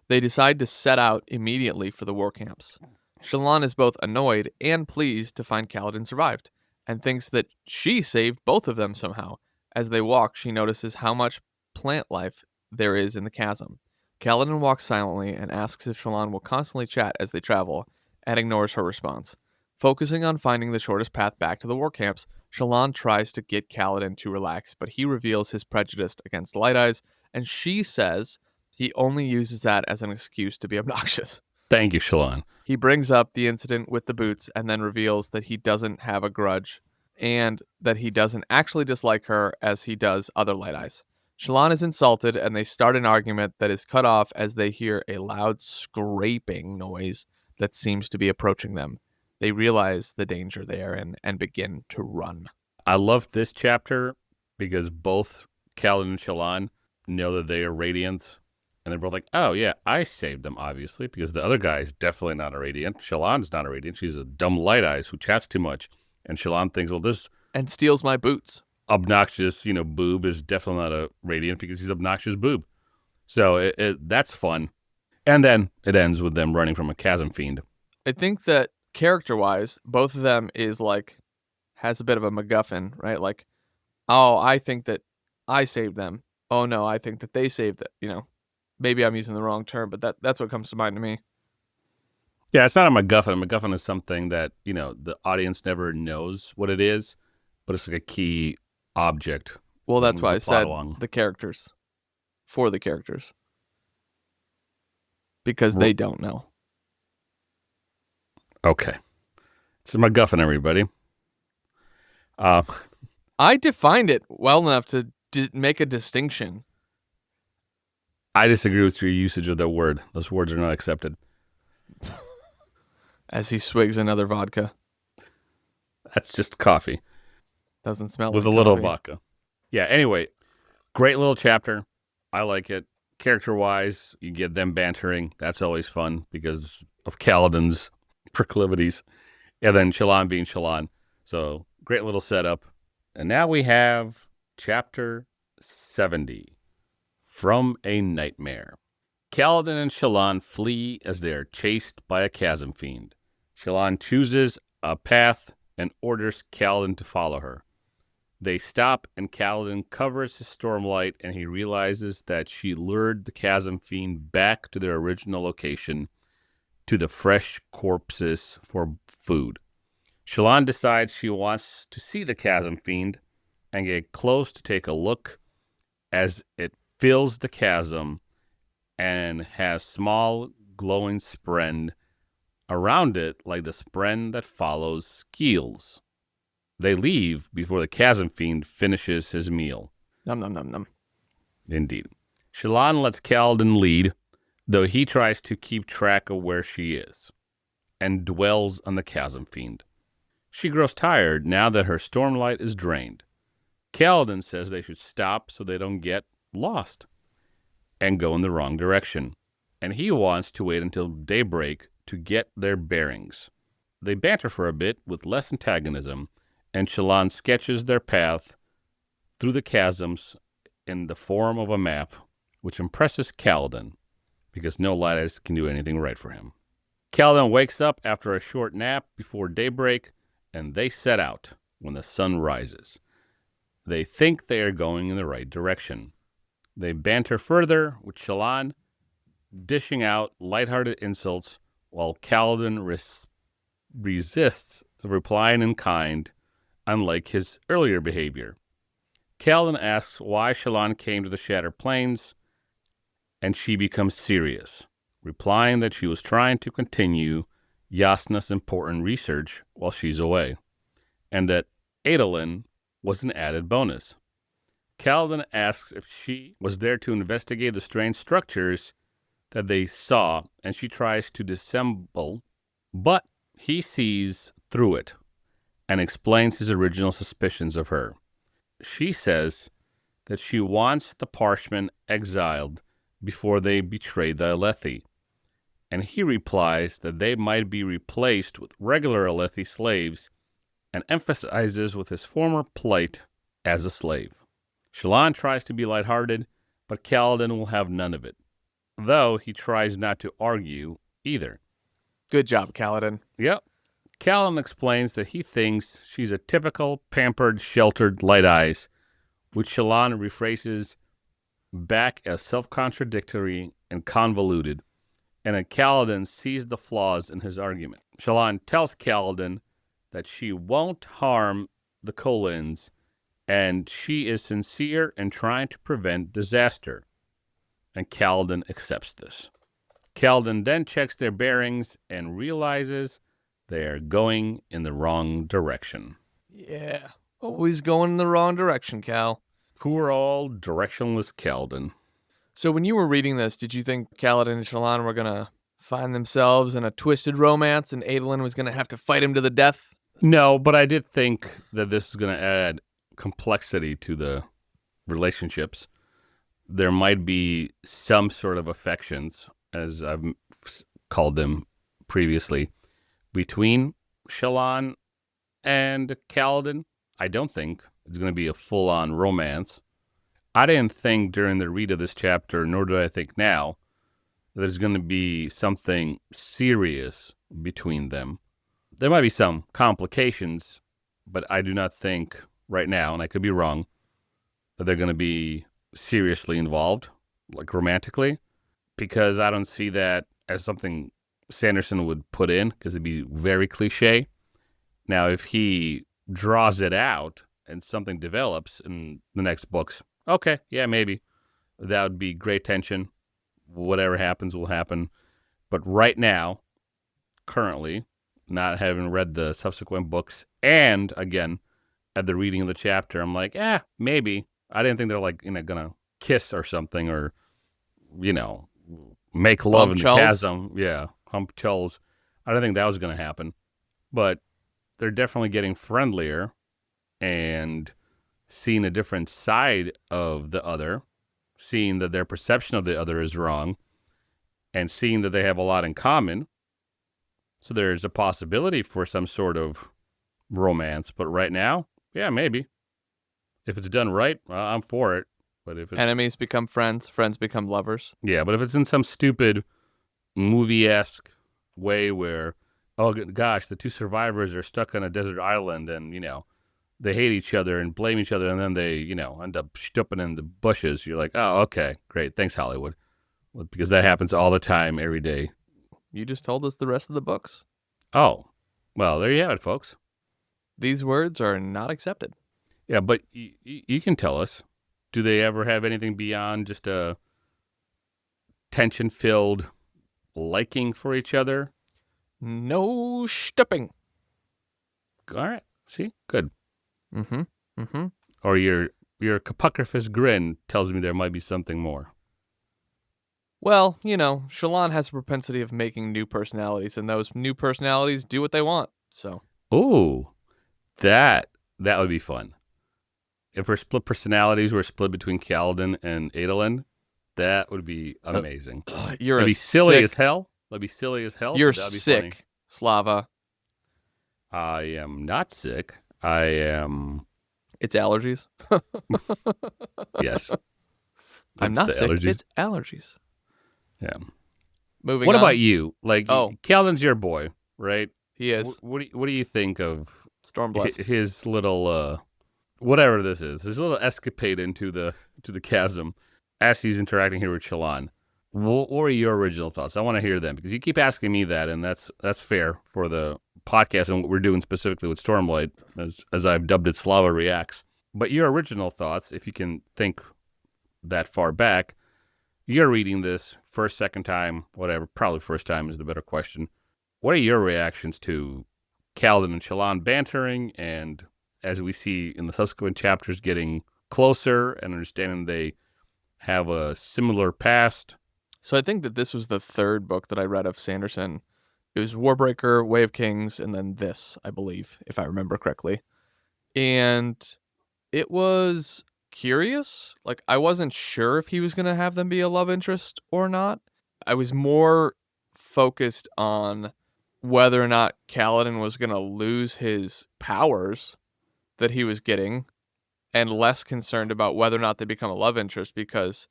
They decide to set out immediately for the war camps. Shallan is both annoyed and pleased to find Kaladin survived, and thinks that she saved both of them somehow. As they walk, she notices how much plant life there is in the chasm. Kaladin walks silently and asks if Shallan will constantly chat as they travel, and ignores her response. Focusing on finding the shortest path back to the war camps, Shallan tries to get Kaladin to relax, but he reveals his prejudice against Light Eyes, and she says he only uses that as an excuse to be obnoxious. Thank you, Shallan. He brings up the incident with the boots and then reveals that he doesn't have a grudge and that he doesn't actually dislike her as he does other Light Eyes. Shallan is insulted and they start an argument that is cut off as they hear a loud scraping noise that seems to be approaching them. They realize the danger they are in and begin to run. I love this chapter because both Kaladin and Shallan know that they are Radiants. And they're both like, oh, yeah, I saved them, obviously, because the other guy is definitely not a Radiant. Shallan's not a Radiant. She's a dumb Light Eyes who chats too much. And Shallan thinks, well, this And steals my boots. obnoxious, boob is definitely not a Radiant because he's obnoxious boob. So that's fun. And then it ends with them running from a chasm fiend. I think that character-wise, both of them has a bit of a MacGuffin, right? Like, oh, I think that I saved them. Oh, no, I think that they saved it, Maybe I'm using the wrong term, but that's what comes to mind to me. Yeah, it's not a MacGuffin. A MacGuffin is something that, the audience never knows what it is, but it's like a key object. Well, that's why I moves the plot said along. the characters. For the characters. Because they don't know. Okay. It's a MacGuffin, everybody. I defined it well enough to make a distinction. I disagree with your usage of that word. Those words are not accepted. As he swigs another vodka. That's just coffee. Doesn't smell with like a little coffee. vodka. Yeah, anyway, great little chapter. I like it. Character-wise, you get them bantering. That's always fun because of Kaladin's proclivities. And then Shallan being Shallan. So, great little setup. And now we have chapter 70. From a Nightmare. Kaladin and Shallan flee as they are chased by a chasm fiend. Shallan chooses a path and orders Kaladin to follow her. They stop and Kaladin covers his stormlight and he realizes that she lured the chasm fiend back to their original location, to the fresh corpses for food. Shallan decides she wants to see the chasm fiend and get close to take a look as it fills the chasm and has small glowing spren around it like the spren that follows skeels. They leave before the chasm fiend finishes his meal. Nom nom nom nom. Indeed. Shallan lets Kaladin lead, though he tries to keep track of where she is, and dwells on the chasm fiend. She grows tired now that her stormlight is drained. Kaladin says they should stop so they don't get lost and go in the wrong direction, and he wants to wait until daybreak to get their bearings. They banter for a bit with less antagonism, and Shallan sketches their path through the chasms in the form of a map, which impresses Kaladin, because no Light Eyes can do anything right for him. Kaladin wakes up after a short nap before daybreak, and they set out when the sun rises. They think they are going in the right direction. They banter further, with Shallan dishing out lighthearted insults while Kaladin resists replying in kind, unlike his earlier behavior. Kaladin asks why Shallan came to the Shattered Plains, and she becomes serious, replying that she was trying to continue Yasna's important research while she's away. and that Adolin was an added bonus. Kaladin asks if she was there to investigate the strange structures that they saw, and she tries to dissemble, but he sees through it and explains his original suspicions of her. She says that she wants the Parshmen exiled before they betray the Alethi, and he replies that they might be replaced with regular Alethi slaves and emphasizes with his former plight as a slave. Shallan tries to be lighthearted, but Kaladin will have none of it, though he tries not to argue either. Good job, Kaladin. Yep. Kaladin explains that he thinks she's a typical, pampered, sheltered light eyes, which Shallan rephrases back as self-contradictory and convoluted, and that Kaladin sees the flaws in his argument. Shallan tells Kaladin that she won't harm the Kolins, and she is sincere in trying to prevent disaster. And Kaladin accepts this. Kaladin then checks their bearings and realizes they are going in the wrong direction. Yeah, always going in the wrong direction, Cal. Poor old directionless Kaladin. So when you were reading this, did you think Kaladin and Shallan were going to find themselves in a twisted romance and Adolin was going to have to fight him to the death? No, but I did think that this was going to add complexity to the relationships. There might be some sort of affections, as I've called them previously, between Shallan and Kaladin. I don't think it's going to be a full-on romance. I didn't think during the read of this chapter, nor do I think now, that there's going to be something serious between them. There might be some complications, but I do not think right now, and I could be wrong, that they're going to be seriously involved, like romantically, because I don't see that as something Sanderson would put in, because it'd be very cliche. Now, if he draws it out and something develops in the next books, okay, yeah, maybe. That would be great tension. Whatever happens will happen. But right now, currently, not having read the subsequent books, and again, at the reading of the chapter, I'm like, maybe. I didn't think they're like, gonna kiss or something, or, make love Hump in the chulls? chasm. Yeah, hump chulls. I don't think that was gonna happen. But they're definitely getting friendlier and seeing a different side of the other, seeing that their perception of the other is wrong, and seeing that they have a lot in common. So there's a possibility for some sort of romance. But right now, yeah, maybe. If it's done right, I'm for it. But if it's Enemies become friends, friends become lovers. yeah, but if it's in some stupid movie-esque way where, oh gosh, the two survivors are stuck on a desert island and, they hate each other and blame each other and then they, end up stooping in the bushes, you're like, oh, okay, great. Thanks, Hollywood. Well, because that happens all the time, every day. You just told us the rest of the books. Oh, well, there you have it, folks. These words are not accepted. Yeah, but you can tell us, do they ever have anything beyond just a tension-filled liking for each other? No stopping. All right, see? Good. Mm-hmm. Mm-hmm. Or your Capucrifus grin tells me there might be something more. Well, Shallan has a propensity of making new personalities, and those new personalities do what they want. So, Ooh, that would be fun. If her split personalities were split between Kaladin and Adolin, that would be amazing. you're That'd a be silly sick, as hell. That'd be silly as hell. You're but that'd be sick, funny. Slava. I am not sick. I am. It's allergies. Yes. I'm It's not the sick. allergies. It's allergies. Yeah. Moving What on. about you? Like, Oh. Kaladin's your boy, right? He is What do you think of Stormblessed. his little whatever this is, his little escapade into the chasm as he's interacting here with Shallan? What are your original thoughts? I want to hear them because you keep asking me that, and that's fair for the podcast and what we're doing specifically with Stormlight, as I've dubbed it, Slava Reacts. But your original thoughts, if you can think that far back, you're reading this first, second time, whatever. Probably first time is the better question. What are your reactions to Kaladin and Shallan bantering, and as we see in the subsequent chapters, getting closer and understanding they have a similar past. So I think that this was the third book that I read of Sanderson. It was Warbreaker, Way of Kings, and then this, I believe, if I remember correctly. And it was curious. Like, I wasn't sure if he was going to have them be a love interest or not. I was more focused on whether or not Kaladin was going to lose his powers that he was getting, and less concerned about whether or not they become a love interest, because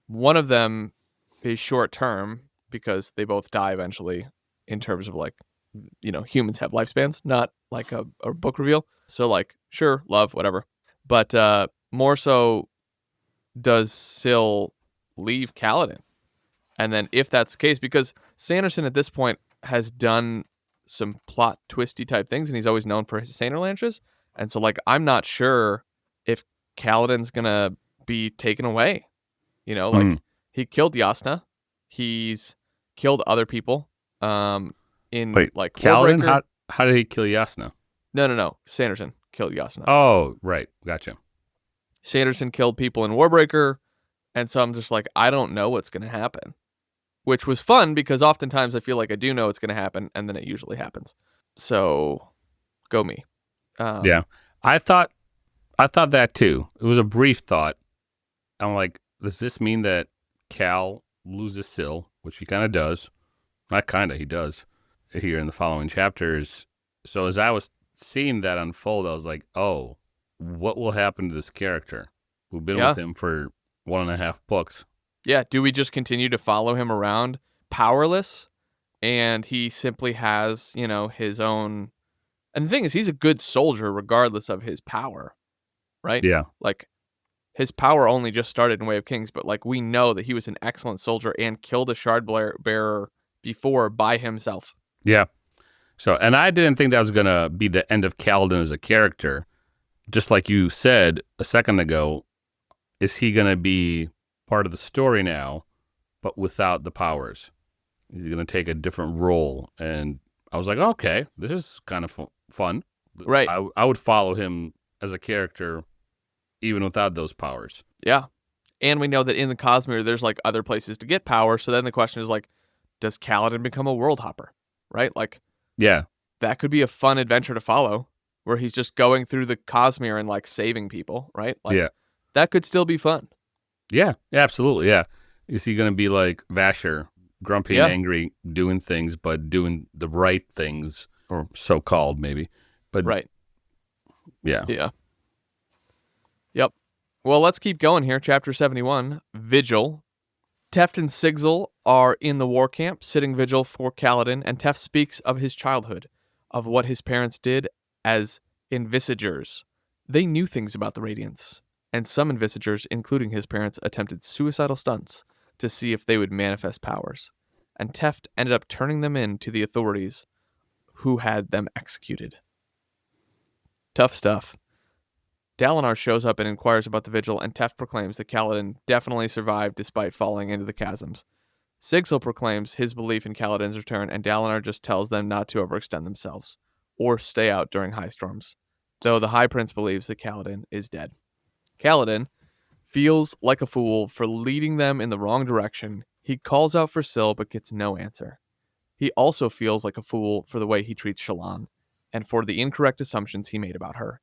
one of them is short term because they both die eventually, in terms of, like, humans have lifespans, not like a book reveal. So, like, sure, love, whatever. But more so, does Syl leave Kaladin? And then if that's the case, because Sanderson at this point has done some plot twisty type things, and he's always known for his Saner Lantras. And so, like, I'm not sure if Kaladin's going to be taken away. Like, he killed Yasna. He's killed other people. Wait, like, Kaladin? Warbreaker. How did he kill Yasna? No. Sanderson killed Yasna. Oh, right. Gotcha. Sanderson killed people in Warbreaker. And so I'm just like, I don't know what's going to happen. Which was fun, because oftentimes I feel like I do know what's going to happen, and then it usually happens. So, go me. Yeah. I thought that too. It was a brief thought. I'm like, does this mean that Cal loses Syl, which he kind of does? Not kind of, he does here in the following chapters. So as I was seeing that unfold, I was like, oh, what will happen to this character? We've been with him for 1.5 books. Yeah, do we just continue to follow him around powerless, and he simply has, his own... And the thing is, he's a good soldier regardless of his power, right? Yeah. Like, his power only just started in Way of Kings, but, like, we know that he was an excellent soldier and killed a shard bearer before by himself. Yeah. So, and I didn't think that was going to be the end of Kaladin as a character. Just like you said a second ago, is he going to be part of the story now, but without the powers? He's going to take a different role. And I was like, okay, this is kind of fun. Right. I would follow him as a character even without those powers. Yeah. And we know that in the Cosmere, there's, like, other places to get power. So then the question is, like, does Kaladin become a world hopper? Right? Like, yeah, that could be a fun adventure to follow, where he's just going through the Cosmere and, like, saving people, right? Like, yeah. That could still be fun. Yeah, absolutely, yeah. Is he going to be like Vasher, grumpy and angry, doing things, but doing the right things, or so-called maybe? But right. Yeah. Yeah. Yep. Well, let's keep going here. Chapter 71, Vigil. Teft and Sigil are in the war camp, sitting vigil for Kaladin, and Teft speaks of his childhood, of what his parents did as envisagers. They knew things about the Radiance, and some envisagers, including his parents, attempted suicidal stunts to see if they would manifest powers, and Teft ended up turning them in to the authorities, who had them executed. Tough stuff. Dalinar shows up and inquires about the vigil, and Teft proclaims that Kaladin definitely survived despite falling into the chasms. Sigil proclaims his belief in Kaladin's return, and Dalinar just tells them not to overextend themselves, or stay out during high storms, though the High Prince believes that Kaladin is dead. Kaladin feels like a fool for leading them in the wrong direction. He calls out for Syl, but gets no answer. He also feels like a fool for the way he treats Shallan, and for the incorrect assumptions he made about her.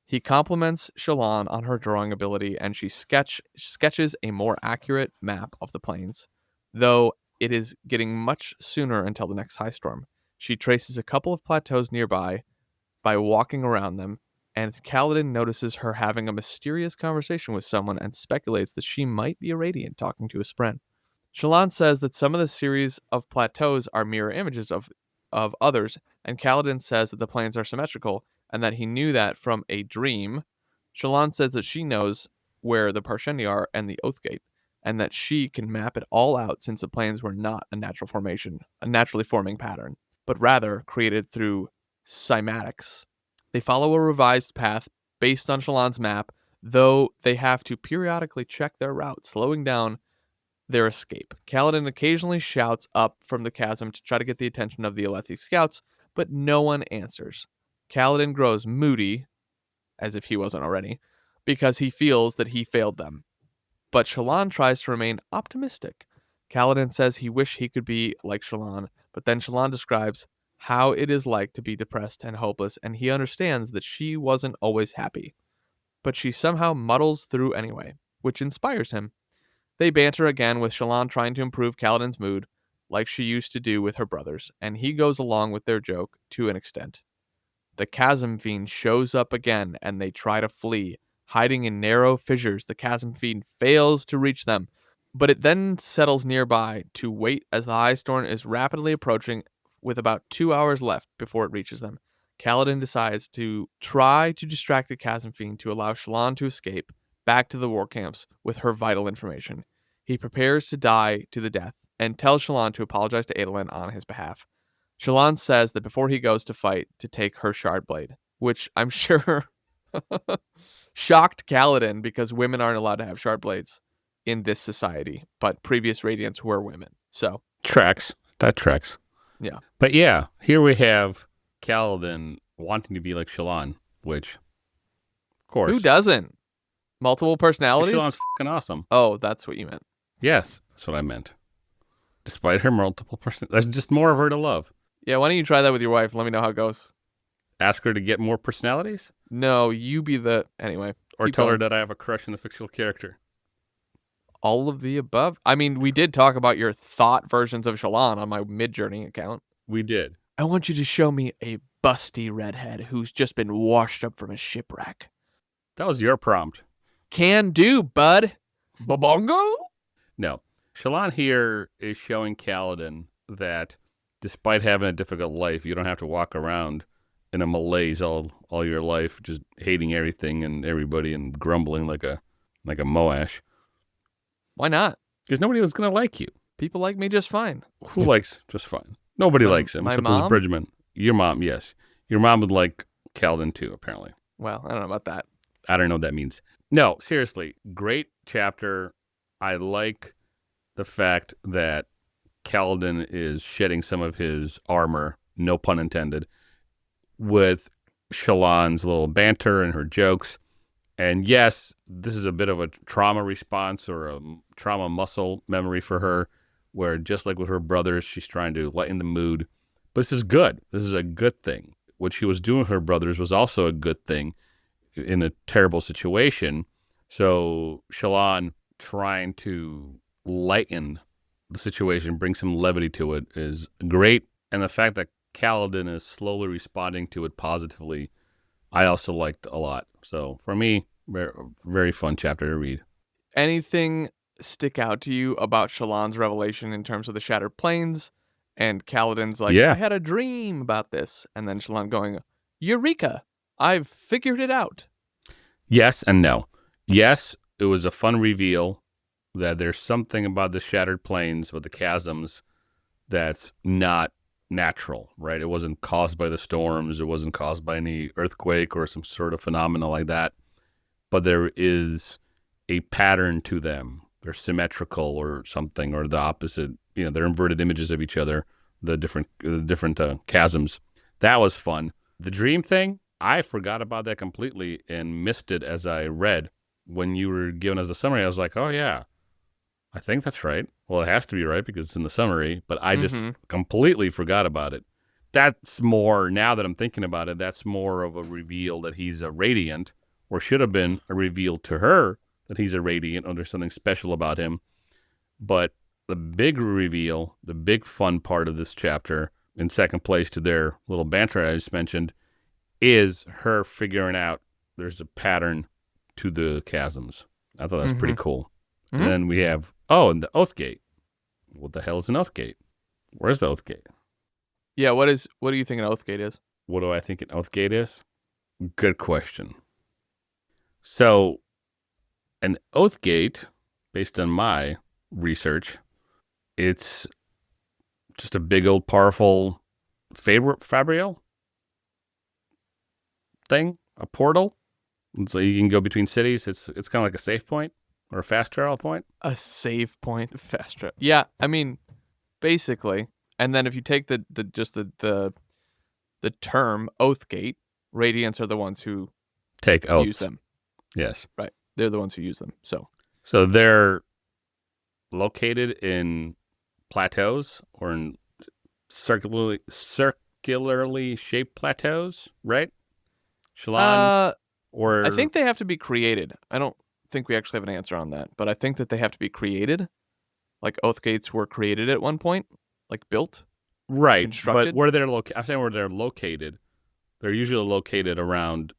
He compliments Shallan on her drawing ability, and she sketches a more accurate map of the plains, though it is getting much sooner until the next high storm. She traces a couple of plateaus nearby by walking around them, and Kaladin notices her having a mysterious conversation with someone and speculates that she might be a Radiant talking to a Spren. Shallan says that some of the series of plateaus are mirror images of others, and Kaladin says that the plains are symmetrical, and that he knew that from a dream. Shallan says that she knows where the Parshendi are and the Oathgate, and that she can map it all out, since the plains were not a natural formation, a naturally forming pattern, but rather created through cymatics. They follow a revised path based on Shallan's map, though they have to periodically check their route, slowing down their escape. Kaladin occasionally shouts up from the chasm to try to get the attention of the Alethi scouts, but no one answers. Kaladin grows moody, as if he wasn't already, because he feels that he failed them. But Shallan tries to remain optimistic. Kaladin says he wished he could be like Shallan, but then Shallan describes how it is like to be depressed and hopeless, and he understands that she wasn't always happy. But she somehow muddles through anyway, which inspires him. They banter again with Shallan trying to improve Kaladin's mood, like she used to do with her brothers, and he goes along with their joke to an extent. The chasm fiend shows up again, and they try to flee. Hiding in narrow fissures, the chasm fiend fails to reach them, but it then settles nearby to wait as the Highstorm is rapidly approaching with about 2 hours left before it reaches them. Kaladin decides to try to distract the chasm fiend to allow Shallan to escape back to the war camps with her vital information. He prepares to die to the death and tells Shallan to apologize to Adolin on his behalf. Shallan says that before he goes to fight, to take her shard blade, which I'm sure shocked Kaladin because women aren't allowed to have shard blades in this society, but previous Radiants were women. So Tracks. That tracks. Yeah. But yeah, here we have Kaladin wanting to be like Shallan, which, of course. Who doesn't? Multiple personalities? Shallan's fucking awesome. Oh, that's what you meant. Yes, that's what I meant. Despite her multiple personalities, there's just more of her to love. Yeah, why don't you try that with your wife? Let me know how it goes. Ask her to get more personalities? No, you be the... Anyway. Or tell her that I have a crush on a fictional character. All of the above? I mean, we did talk about your thought versions of Shallan on my Midjourney account. We did. I want you to show me a busty redhead who's just been washed up from a shipwreck. That was your prompt. Can do, bud. Babongo? No. Shallan here is showing Kaladin that despite having a difficult life, you don't have to walk around in a malaise all your life, just hating everything and everybody and grumbling like a moash. Why not? Because nobody was going to like you. People like me just fine. Who likes just fine? Nobody likes him. My except mom? Bridgman. Your mom, yes. Your mom would like Kaladin too, apparently. Well, I don't know about that. I don't know what that means. No, seriously. Great chapter. I like the fact that Kaladin is shedding some of his armor, no pun intended, with Shallan's little banter and her jokes. And yes, this is a bit of a trauma response or a trauma muscle memory for her, where just like with her brothers, she's trying to lighten the mood. But this is good. This is a good thing. What she was doing with her brothers was also a good thing in a terrible situation. So Shallan trying to lighten the situation, bring some levity to it is great. And the fact that Kaladin is slowly responding to it positively, I also liked a lot. So for me, very fun chapter to read. Anything stick out to you about Shallan's revelation in terms of the Shattered Plains? And Kaladin's like, Yeah. I had a dream about this. And then Shallan going, Eureka! I've figured it out. Yes and no. Yes, it was a fun reveal that there's something about the Shattered Plains, with the chasms, that's not natural, right? It wasn't caused by the storms. It wasn't caused by any earthquake or some sort of phenomena like that. But there is a pattern to them. They're symmetrical or something, or the opposite. You know, they're inverted images of each other, the different chasms. That was fun. The dream thing, I forgot about that completely and missed it as I read. When you were giving us the summary, I was like, oh, yeah, I think that's right. Well, it has to be right because it's in the summary, but I just completely forgot about it. That's more, now that I'm thinking about it, that's more of a reveal that he's a Radiant, or should have been a reveal to her that he's a Radiant, or there's something special about him. But the big reveal, the big fun part of this chapter, in second place to their little banter I just mentioned, is her figuring out there's a pattern to the chasms. I thought that was pretty cool. And then we have, and the Oath Gate. What the hell is an Oath Gate? Where's the Oath Gate? Yeah, what do you think an Oath Gate is? What do I think an Oath Gate is? Good question. So, an Oath Gate, based on my research, it's just a big old powerful Fabrial thing, a portal. And so you can go between cities. It's kind of like a save point or a fast travel point. A save point, fast travel. Yeah, I mean, basically. And then if you take the the term Oathgate, Radiants are the ones who Take oaths. use them. Yes. Right. They're the ones who use them. So they're located in plateaus or in circularly shaped plateaus, right? Shallan, or I think they have to be created. I don't think we actually have an answer on that, but I think that they have to be created. Like Oathgates were created at one point, like built, right, constructed. but where they're I'm saying where they're located. They're usually located around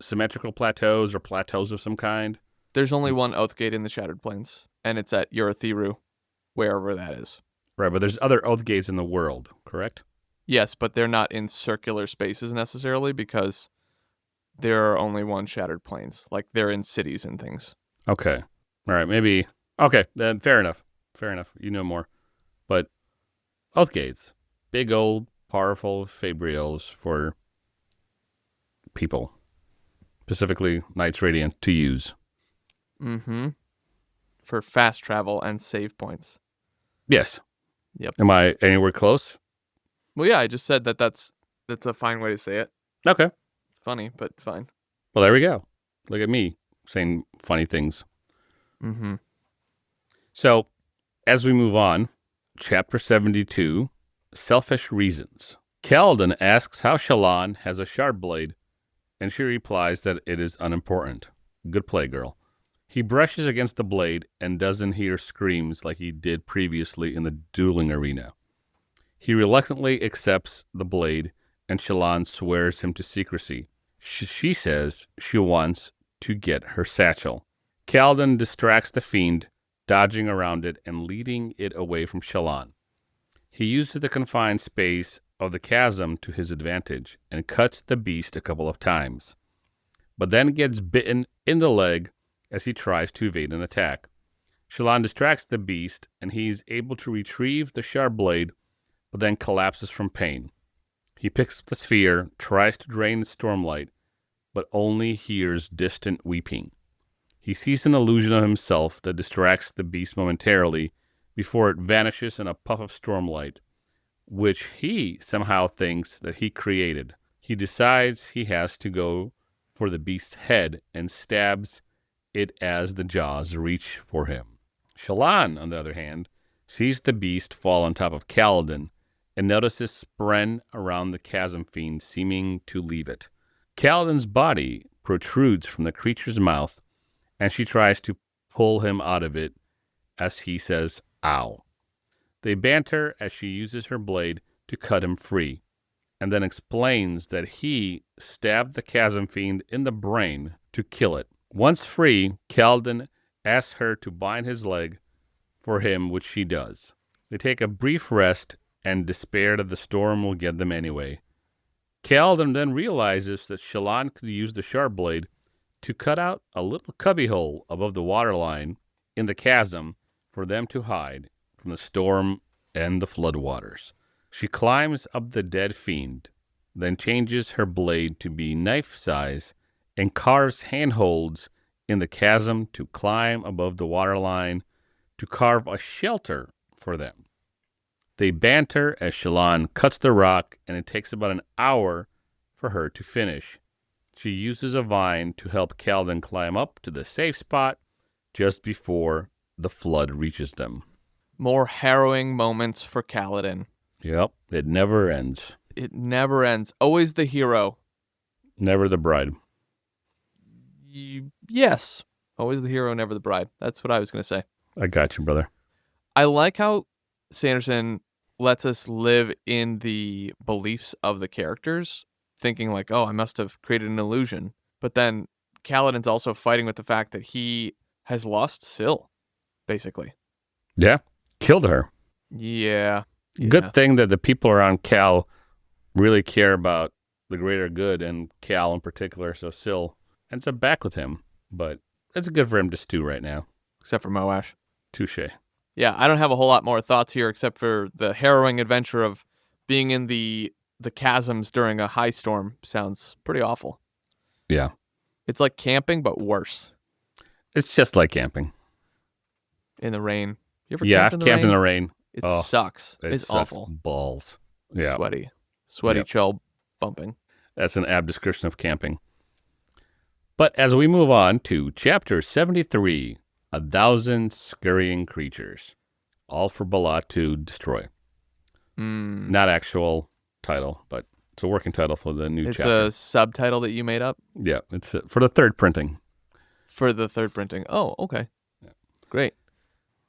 symmetrical plateaus or plateaus of some kind. There's only one Oathgate in the Shattered Plains, and it's at Urithiru, wherever that is. Right, but there's other oath gates in the world, correct? Yes, but they're not in circular spaces necessarily because there are only one Shattered Plains. Like they're in cities and things. Okay. All right, maybe. Okay, then fair enough. Fair enough. You know more. But oath gates, big old powerful fabrials for people, specifically Knights Radiant, to use. Mm-hmm. For fast travel and save points. Yes. Yep. Am I anywhere close? Well, yeah, I just said that's a fine way to say it. Okay. Funny, but fine. Well, there we go. Look at me saying funny things. Mm-hmm. So, as we move on, Chapter 72, Selfish Reasons. Kaladin asks how Shallan has a sharp blade, and she replies that it is unimportant. Good play, girl. He brushes against the blade and doesn't hear screams like he did previously in the dueling arena. He reluctantly accepts the blade, and Shallan swears him to secrecy. She says she wants to get her satchel. Kaladin distracts the fiend, dodging around it and leading it away from Shallan. He uses the confined space of the chasm to his advantage and cuts the beast a couple of times, but then gets bitten in the leg as he tries to evade an attack. Shallan distracts the beast, and he is able to retrieve the sharp blade, but then collapses from pain. He picks up the sphere, tries to drain the stormlight, but only hears distant weeping. He sees an illusion of himself that distracts the beast momentarily before it vanishes in a puff of stormlight, which he somehow thinks that he created. He decides he has to go for the beast's head and stabs it as the jaws reach for him. Shallan, on the other hand, sees the beast fall on top of Kaladin and notices Spren around the chasm fiend seeming to leave it. Kaladin's body protrudes from the creature's mouth, and she tries to pull him out of it as he says, "Ow." They banter as she uses her blade to cut him free, and then explains that he stabbed the chasm fiend in the brain to kill it. Once free, Kaladin asks her to bind his leg for him, which she does. They take a brief rest and despair that the storm will get them anyway. Kaladin then realizes that Shallan could use the sharp blade to cut out a little cubbyhole above the waterline in the chasm for them to hide from the storm and the floodwaters. She climbs up the dead fiend, then changes her blade to be knife size and carves handholds in the chasm to climb above the waterline to carve a shelter for them. They banter as Shallan cuts the rock, and it takes about an hour for her to finish. She uses a vine to help Kaladin climb up to the safe spot just before the flood reaches them. More harrowing moments for Kaladin. Yep, it never ends. It never ends. Always the hero. Never the bride. Yes. Always the hero, never the bride. That's what I was going to say. I got you, brother. I like how Sanderson lets us live in the beliefs of the characters, thinking like, oh, I must have created an illusion. But then Kaladin's also fighting with the fact that he has lost Syl, basically. Yeah, killed her. Yeah. Good thing that the people around Cal really care about the greater good, and Cal in particular, so Syl ends up back with him. But it's good for him to stew right now. Except for Moash. Touche. Yeah, I don't have a whole lot more thoughts here except for the harrowing adventure of being in the chasms during a high storm. Sounds pretty awful. Yeah. It's like camping, but worse. It's just like camping. In the rain. You ever Yeah, camped I've camped in the rain. It sucks. It's sucks awful. balls. Yeah. Sweaty Yep. chub. bumping. That's an apt description of camping. But as we move on to Chapter 73, 1,000 Scurrying Creatures, all for Balat to destroy. Not actual title, but it's a working title for the new chapter. It's a subtitle that you made up? Yeah, it's for the third printing. For the third printing. Oh, okay. Yeah. Great.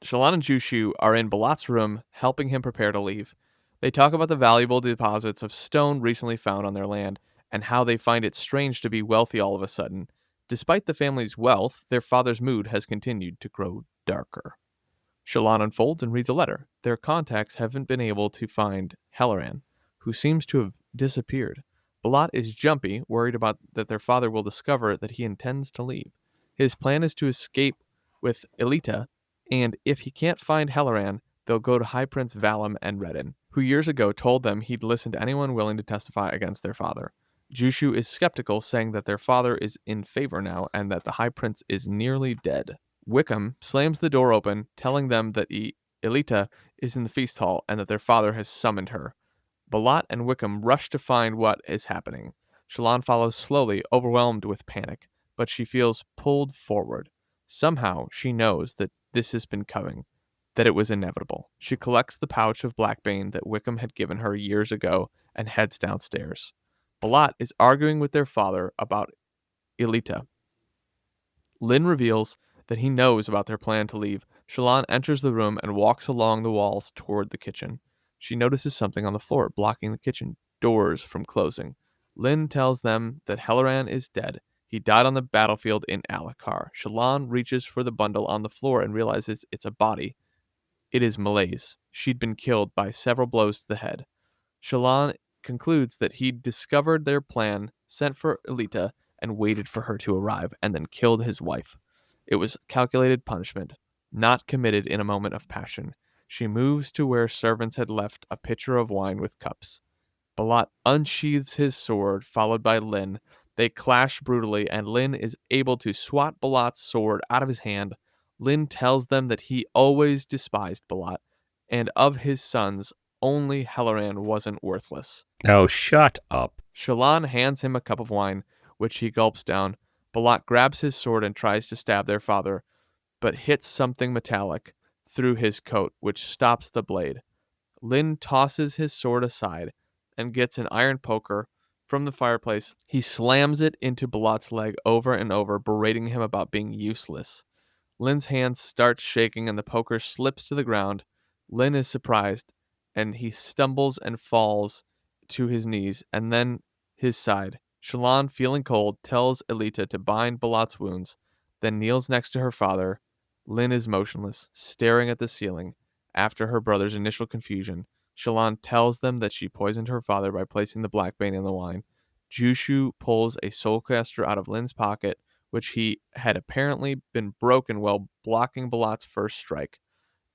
Shallan and Jushu are in Balat's room, helping him prepare to leave. They talk about the valuable deposits of stone recently found on their land, and how they find it strange to be wealthy all of a sudden. Despite the family's wealth, their father's mood has continued to grow darker. Shallan unfolds and reads a letter. Their contacts haven't been able to find Halloran, who seems to have disappeared. Balat is jumpy, worried about that their father will discover that he intends to leave. His plan is to escape with Elita, and if he can't find Halloran, they'll go to High Prince Valim and Redden, who years ago told them he'd listen to anyone willing to testify against their father. Jushu is skeptical, saying that their father is in favor now and that the High Prince is nearly dead. Wickham slams the door open, telling them that Elita is in the feast hall and that their father has summoned her. Balat and Wickham rush to find what is happening. Shallan follows slowly, overwhelmed with panic, but she feels pulled forward. Somehow, she knows that this has been coming, that it was inevitable. She collects the pouch of blackbane that Wickham had given her years ago and heads downstairs. Balat is arguing with their father about Elita. Lynn reveals that he knows about their plan to leave. Shallan enters the room and walks along the walls toward the kitchen. She notices something on the floor, blocking the kitchen doors from closing. Lynn tells them that Halloran is dead. He died on the battlefield in Alakar. Shallan reaches for the bundle on the floor and realizes it's a body. It is Malay's. She'd been killed by several blows to the head. Shallan concludes that he'd discovered their plan, sent for Elita, and waited for her to arrive, and then killed his wife. It was calculated punishment, not committed in a moment of passion. She moves to where servants had left a pitcher of wine with cups. Balat unsheathes his sword, followed by Lynn. They clash brutally, and Lynn is able to swat Balat's sword out of his hand. Lynn tells them that he always despised Balat, and of his sons, only Halloran wasn't worthless. Oh, shut up. Shallan hands him a cup of wine, which he gulps down. Balat grabs his sword and tries to stab their father, but hits something metallic through his coat, which stops the blade. Lynn tosses his sword aside and gets an iron poker from the fireplace. He slams it into Balat's leg over and over, berating him about being useless. Lynn's hand starts shaking and the poker slips to the ground. Lynn is surprised, and he stumbles and falls to his knees and then his side. Shallan, feeling cold, tells Elita to bind Balat's wounds, then kneels next to her father. Lynn is motionless, staring at the ceiling. After her brother's initial confusion, Shallan tells them that she poisoned her father by placing the blackbane in the wine. Jushu pulls a soulcaster out of Lynn's pocket, which he had apparently been broken while blocking Balat's first strike.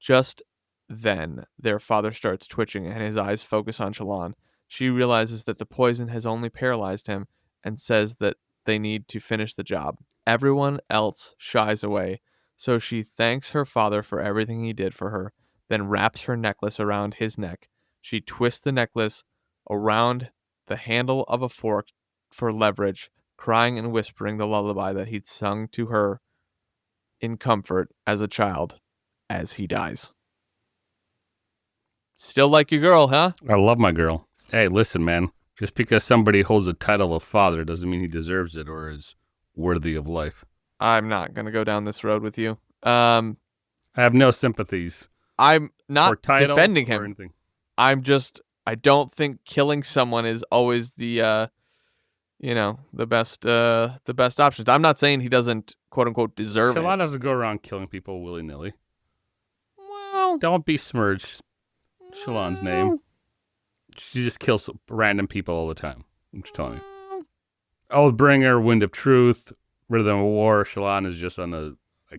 Just then, their father starts twitching and his eyes focus on Shallan. She realizes that the poison has only paralyzed him and says that they need to finish the job. Everyone else shies away, so she thanks her father for everything he did for her, then wraps her necklace around his neck. She twists the necklace around the handle of a fork for leverage, crying and whispering the lullaby that he'd sung to her in comfort as a child as he dies. Still like your girl, huh? I love my girl. Hey, listen, man. Just because somebody holds the title of father doesn't mean he deserves it or is worthy of life. I'm not going to go down this road with you. I have no sympathies. I'm not for titles defending or him. anything. I don't think killing someone is always the best options. I'm not saying he doesn't quote unquote deserve Shallan it. doesn't go around killing people willy-nilly. Well, Don't besmirch Shallan's name. She just kills random people all the time. I'm just telling you. Oathbringer, Wind of Truth, Rhythm of War. Shallan is just on a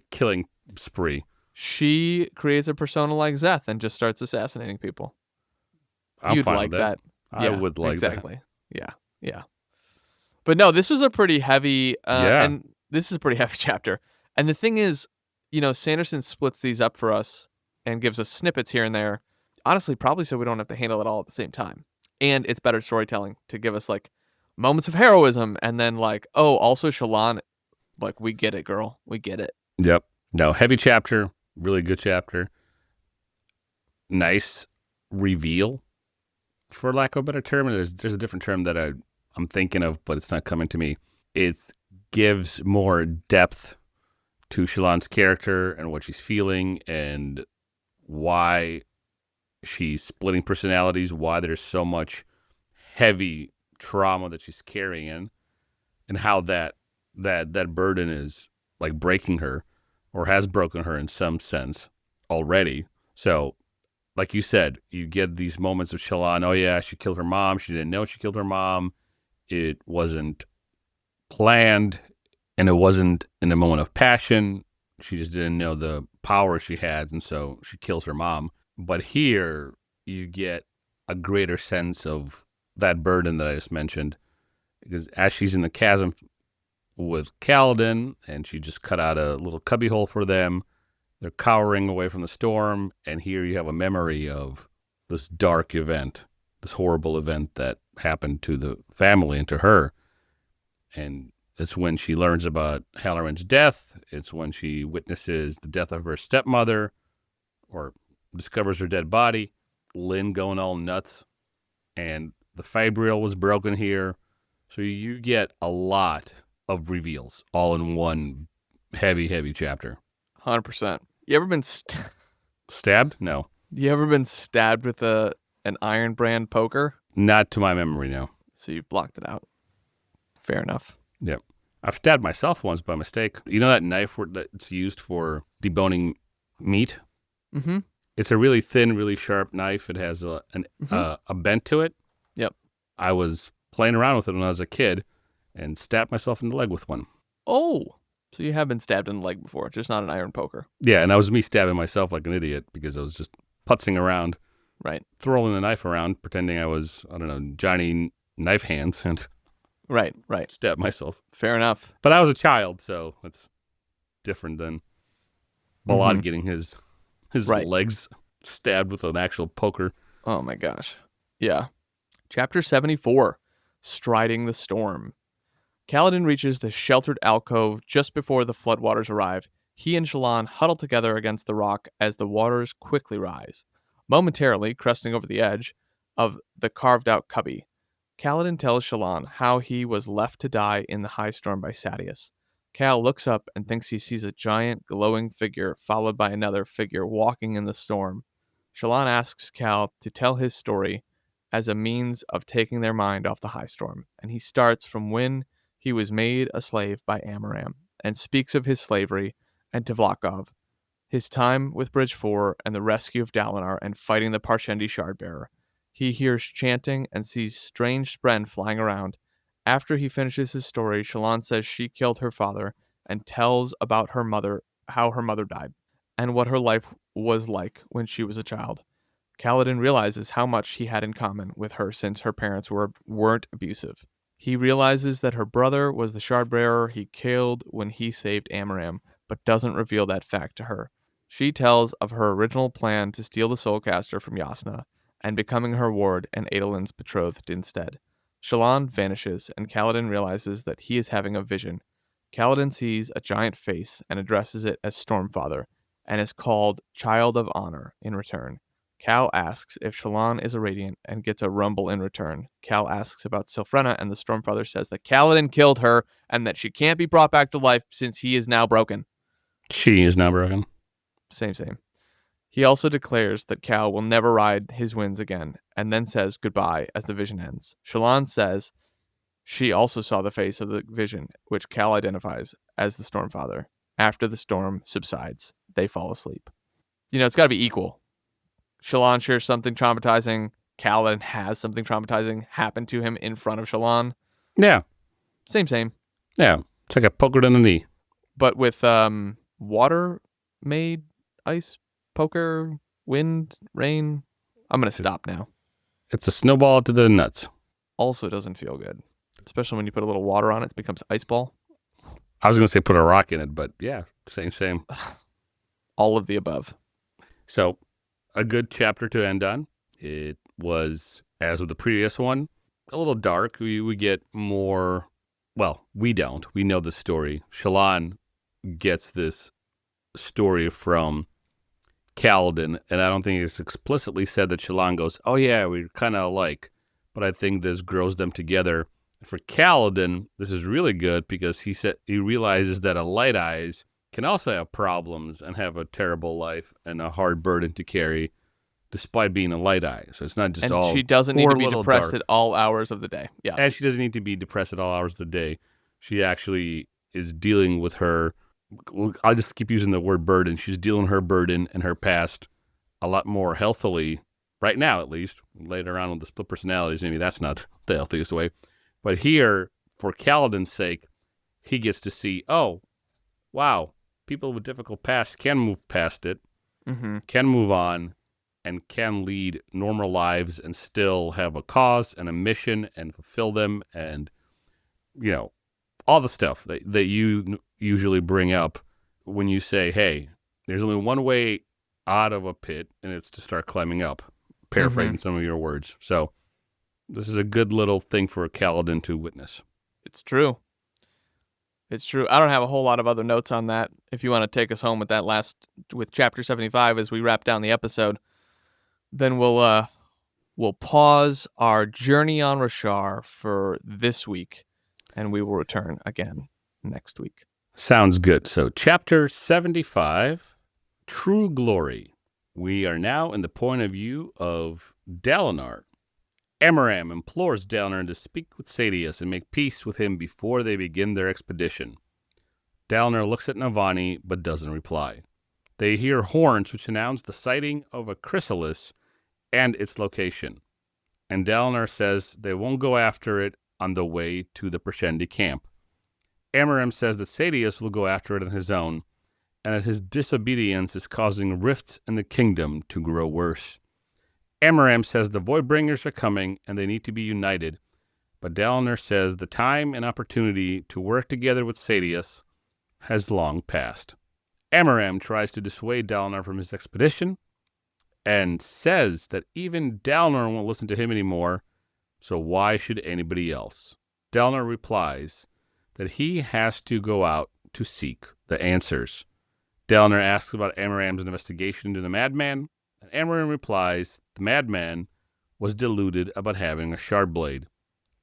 killing spree. She creates a persona like Zeth and just starts assassinating people. I'm You'd fine like with that. I would like exactly. Yeah. But no, this was a pretty heavy and this is a pretty heavy chapter. And the thing is, Sanderson splits these up for us and gives us snippets here and there. Honestly, probably so we don't have to handle it all at the same time. And it's better storytelling to give us like moments of heroism and then like, oh, also Shallan, like, we get it, girl. We get it. Yep. No, heavy chapter, really good chapter. Nice reveal, for lack of a better term. There's a different term that I'm thinking of, but it's not coming to me. It gives more depth to Shallan's character and what she's feeling and why she's splitting personalities, why there's so much heavy trauma that she's carrying, and how that burden is like breaking her or has broken her in some sense already. So, like you said, you get these moments of Shallan, oh yeah, she killed her mom. She didn't know she killed her mom. It wasn't planned, and it wasn't in a moment of passion. She just didn't know the power she had, and so she kills her mom. But here, you get a greater sense of that burden that I just mentioned, because as she's in the chasm with Kaladin, and she just cut out a little cubbyhole for them, they're cowering away from the storm, and here you have a memory of this dark event, this horrible event that happened to the family and to her. And it's when she learns about Halloran's death. It's when she witnesses the death of her stepmother, or discovers her dead body. Lynn going all nuts, and the fibrial was broken here. So you get a lot of reveals all in one heavy chapter. 100%. You ever been Stabbed? No. You ever been stabbed with an Iron Brand poker? Not to my memory, no. So you've blocked it out. Fair enough. Yep. I've stabbed myself once by mistake. You know that knife that's used for deboning meat? Mm-hmm. It's a really thin, really sharp knife. It has a bent to it. Yep. I was playing around with it when I was a kid and stabbed myself in the leg with one. Oh, so you have been stabbed in the leg before, just not an iron poker. Yeah, and that was me stabbing myself like an idiot because I was just putzing around. Right. Throwing the knife around, pretending I was, I don't know, Johnny Knife Hands, and Right. stabbed myself. Fair enough. But I was a child, so it's different than Balad getting his legs stabbed with an actual poker. Oh my gosh. Yeah. Chapter 74, Striding the Storm. Kaladin reaches the sheltered alcove just before the floodwaters arrive. He and Shallan huddle together against the rock as the waters quickly rise, momentarily cresting over the edge of the carved-out cubby. Kaladin tells Shallan how he was left to die in the Highstorm by Sadeas. Cal looks up and thinks he sees a giant, glowing figure followed by another figure walking in the storm. Shallan asks Cal to tell his story as a means of taking their mind off the Highstorm, and he starts from when he was made a slave by Amaram, and speaks of his slavery and Tvlakov, his time with Bridge 4 and the rescue of Dalinar and fighting the Parshendi Shardbearer. He hears chanting and sees strange spren flying around. After he finishes his story, Shallan says she killed her father and tells about her mother, how her mother died, and what her life was like when she was a child. Kaladin realizes how much he had in common with her since her parents weren't abusive. He realizes that her brother was the Shardbearer he killed when he saved Amaram, but doesn't reveal that fact to her. She tells of her original plan to steal the Soulcaster from Yasna and becoming her ward and Adolin's betrothed instead. Shallan vanishes, and Kaladin realizes that he is having a vision. Kaladin sees a giant face and addresses it as Stormfather, and is called Child of Honor in return. Cal asks if Shallan is a Radiant and gets a rumble in return. Cal asks about Sylphrena, and the Stormfather says that Kaladin killed her and that she can't be brought back to life since he is now broken. She is now broken. Same. He also declares that Cal will never ride his winds again, and then says goodbye as the vision ends. Shallan says she also saw the face of the vision, which Cal identifies as the Stormfather. After the storm subsides, they fall asleep. You know, it's got to be equal. Shallan shares something traumatizing. Kaladin has something traumatizing happen to him in front of Shallan. Yeah. Same. Yeah. It's like a poker in the knee. But with water-made ice, poker, wind, rain. I'm going to stop now. It's a snowball to the nuts. Also doesn't feel good. Especially when you put a little water on it, it becomes ice ball. I was going to say put a rock in it, but yeah, same. All of the above. So, a good chapter to end on. It was as with the previous one, a little dark. We get more, well, we don't. We know the story. Shallan gets this story from Kaladin, and I don't think it's explicitly said that Shallan goes, oh yeah, we're kind of alike, but I think this grows them together. For Kaladin, this is really good because he realizes that a Light Eyes can also have problems and have a terrible life and a hard burden to carry, despite being a Light Eye. So it's not just And all she doesn't need poor to be little depressed dark. at all hours of the day. Yeah. And she doesn't need to be depressed at all hours of the day. She actually is dealing with her, I'll just keep using the word burden. She's dealing with her burden and her past a lot more healthily, right now at least. Later on with the split personalities, maybe that's not the healthiest way. But here, for Kaladin's sake, he gets to see, oh, wow, people with difficult pasts can move past it, can move on, and can lead normal lives and still have a cause and a mission and fulfill them and, you know, all the stuff that you usually bring up when you say, hey, there's only one way out of a pit, and it's to start climbing up, paraphrasing some of your words. So this is a good little thing for Kaladin to witness. It's true. It's true. I don't have a whole lot of other notes on that. If you want to take us home with that with chapter 75 as we wrap down the episode, then we'll pause our journey on Roshar for this week, and we will return again next week. Sounds good. So chapter 75, True Glory. We are now in the point of view of Dalinar. Amaram implores Dalinar to speak with Sadeas and make peace with him before they begin their expedition. Dalinar looks at Navani, but doesn't reply. They hear horns which announce the sighting of a chrysalis and its location. And Dalinar says they won't go after it on the way to the Preshendi camp. Amaram says that Sadeas will go after it on his own, and that his disobedience is causing rifts in the kingdom to grow worse. Amaram says the Voidbringers are coming and they need to be united, but Dalinar says the time and opportunity to work together with Sadeas has long passed. Amaram tries to dissuade Dalinar from his expedition and says that even Dalinar won't listen to him anymore, so why should anybody else? Dalinar replies that he has to go out to seek the answers. Dalinar asks about Amaram's investigation into the madman, and Amaram replies the madman was deluded about having a shard blade.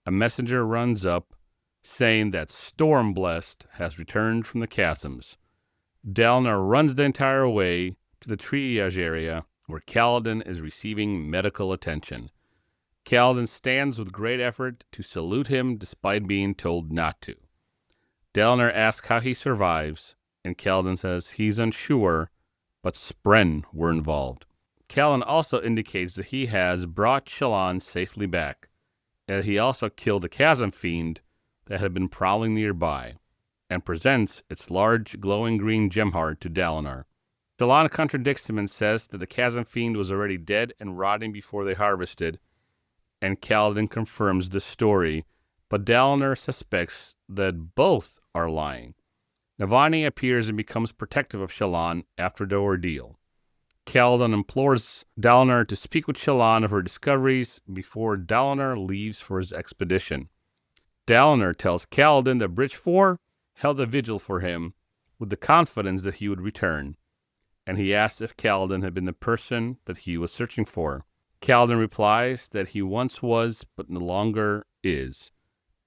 A messenger runs up, saying that Stormblessed has returned from the Chasms. Dalinar runs the entire way to the triage area, where Kaladin is receiving medical attention. Kaladin stands with great effort to salute him despite being told not to. Dalinar asks how he survives, and Kaladin says he's unsure, but Spren were involved. Kaladin also indicates that he has brought Shallan safely back, and that he also killed a chasm fiend that had been prowling nearby, and presents its large glowing green gem heart to Dalinar. Shallan contradicts him and says that the chasm fiend was already dead and rotting before they harvested, and Kaladin confirms the story, but Dalinar suspects that both are lying. Navani appears and becomes protective of Shallan after the ordeal. Kaladin implores Dalinar to speak with Shallan of her discoveries before Dalinar leaves for his expedition. Dalinar tells Kaladin that Bridge 4 held a vigil for him with the confidence that he would return, and he asks if Kaladin had been the person that he was searching for. Kaladin replies that he once was, but no longer is,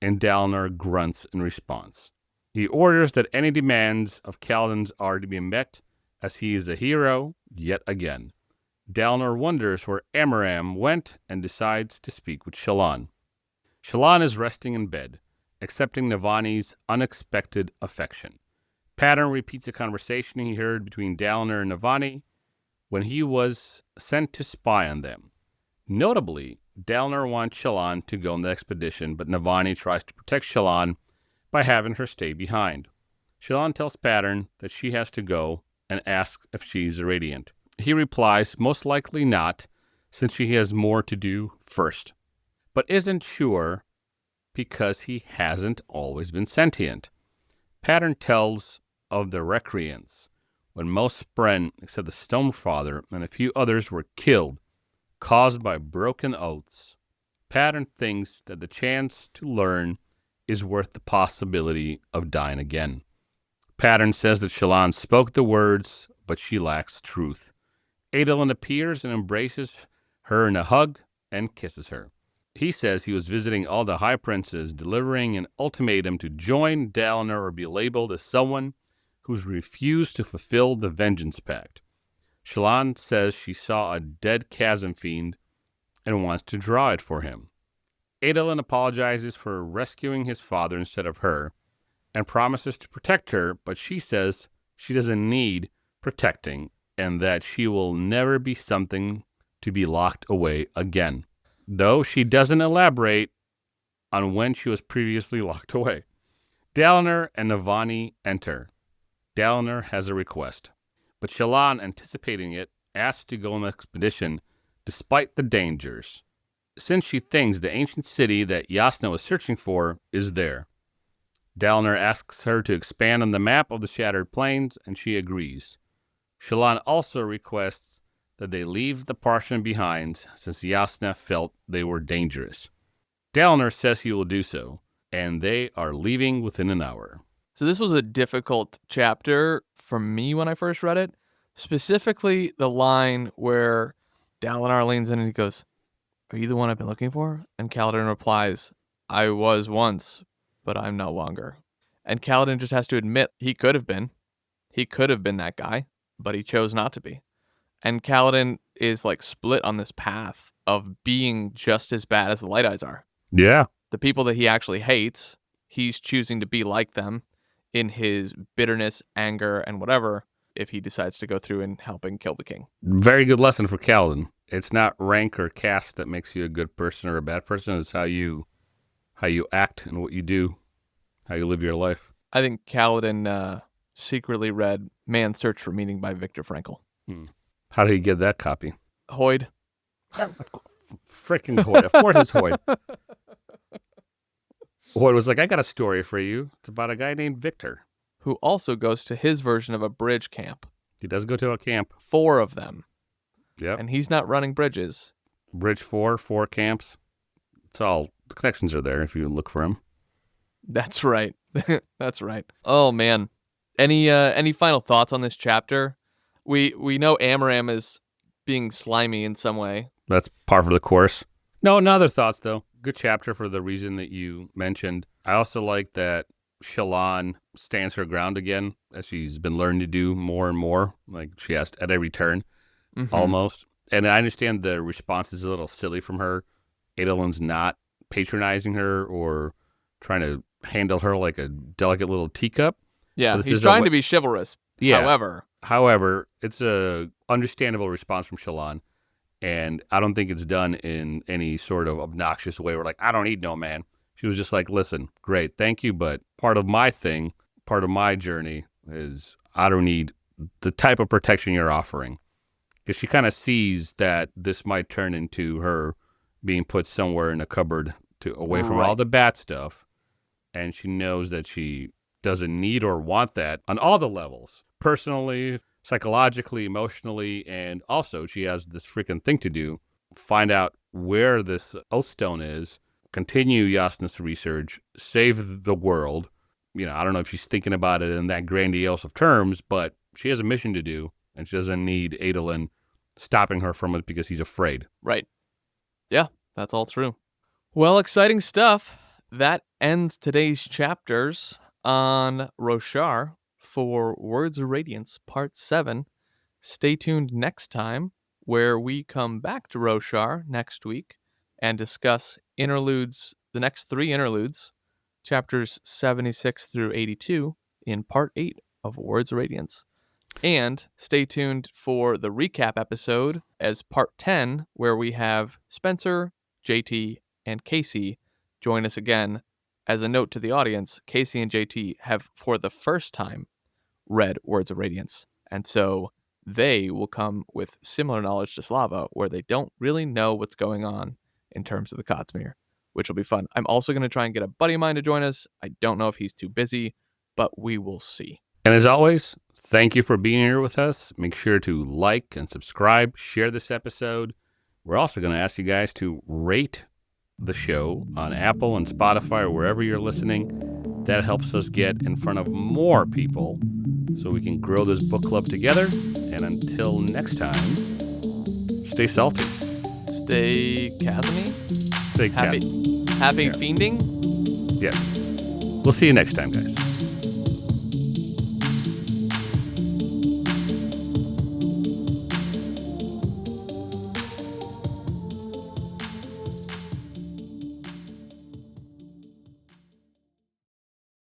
and Dalinar grunts in response. He orders that any demands of Kaladin's are to be met, as he is a hero yet again. Dalinar wonders where Amaram went and decides to speak with Shallan. Shallan is resting in bed, accepting Navani's unexpected affection. Pattern repeats a conversation he heard between Dalinar and Navani when he was sent to spy on them. Notably, Dalinar wants Shallan to go on the expedition, but Navani tries to protect Shallan by having her stay behind. Shallan tells Pattern that she has to go and asks if she's a Radiant. He replies, most likely not, since she has more to do first, but isn't sure because he hasn't always been sentient. Pattern tells of the Recreants, when most Spren, except the Stonefather and a few others, were killed, caused by broken oaths. Pattern thinks that the chance to learn is worth the possibility of dying again. Pattern says that Shallan spoke the words, but she lacks truth. Adolin appears and embraces her in a hug and kisses her. He says he was visiting all the High Princes, delivering an ultimatum to join Dalinar or be labeled as someone who's refused to fulfill the Vengeance Pact. Shallan says she saw a dead chasm fiend and wants to draw it for him. Adolin apologizes for rescuing his father instead of her and promises to protect her, but she says she doesn't need protecting and that she will never be something to be locked away again, though she doesn't elaborate on when she was previously locked away. Dalinar and Navani enter. Dalinar has a request, but Shallan, anticipating it, asks to go on an expedition despite the dangers, since she thinks the ancient city that Jasnah was searching for is there. Dalinar asks her to expand on the map of the Shattered Plains, and she agrees. Shallan also requests that they leave the parchment behind, since Jasnah felt they were dangerous. Dalinar says he will do so, and they are leaving within an hour. So this was a difficult chapter for me when I first read it. Specifically, the line where Dalinar leans in and he goes, "Are you the one I've been looking for?" And Kaladin replies, "I was once, but I'm no longer." And Kaladin just has to admit he could have been. He could have been that guy, but he chose not to be. And Kaladin is like split on this path of being just as bad as the Light Eyes are. Yeah. The people that he actually hates, he's choosing to be like them in his bitterness, anger, and whatever, if he decides to go through and helping kill the king. Very good lesson for Kaladin. It's not rank or caste that makes you a good person or a bad person. It's how you act and what you do, how you live your life. I think Kaladin secretly read Man's Search for Meaning by Viktor Frankl. How did he get that copy? Hoyd. Freaking Hoyd. Of course it's Hoyd. Hoyd was like, I got a story for you. It's about a guy named Victor. Who also goes to his version of a bridge camp. He does go to a camp. 4 of them. Yep. And he's not running bridges. Bridge 4 camps. It's all, the connections are there if you look for them. That's right. That's right. Oh, man. Any final thoughts on this chapter? We know Amaram is being slimy in some way. That's par for the course. No other thoughts, though. Good chapter for the reason that you mentioned. I also like that Shallan stands her ground again, as she's been learning to do more and more. Like she has at every turn, almost. And I understand the response is a little silly from her. Adolin's not patronizing her or trying to handle her like a delicate little teacup. Yeah, he's trying to be chivalrous. Yeah. However, it's a understandable response from Shallan. And I don't think it's done in any sort of obnoxious way where like, I don't need no man. She was just like, listen, great, thank you, but part of my thing, part of my journey is I don't need the type of protection you're offering. Because she kind of sees that this might turn into her being put somewhere in a cupboard away from all the bad stuff. And she knows that she doesn't need or want that on all the levels. Personally, psychologically, emotionally, and also she has this freaking thing to do. Find out where this Oathstone is, continue Jasnah's research, save the world. You know, I don't know if she's thinking about it in that grandiose of terms, but she has a mission to do, and she doesn't need Adolin stopping her from it because he's afraid. Right. Yeah, that's all true. Well, exciting stuff. That ends today's chapters on Roshar for Words of Radiance Part 7. Stay tuned next time, where we come back to Roshar next week and discuss interludes, the next 3 interludes, chapters 76 through 82 in Part 8 of Words of Radiance. And stay tuned for the recap episode as Part 10, where we have Spencer, JT, and Casey join us again. As a note to the audience, Casey and JT have, for the first time, read Words of Radiance. And so they will come with similar knowledge to Slava, where they don't really know what's going on in terms of the Codsmere, which will be fun. I'm also going to try and get a buddy of mine to join us. I don't know if he's too busy, but we will see. And as always, thank you for being here with us. Make sure to like and subscribe, share this episode. We're also going to ask you guys to rate the show on Apple and Spotify or wherever you're listening. That helps us get in front of more people so we can grow this book club together. And until next time, stay salty. Stay chasmy. Stay Happy chasmy. happy fiending. Yes. We'll see you next time, guys.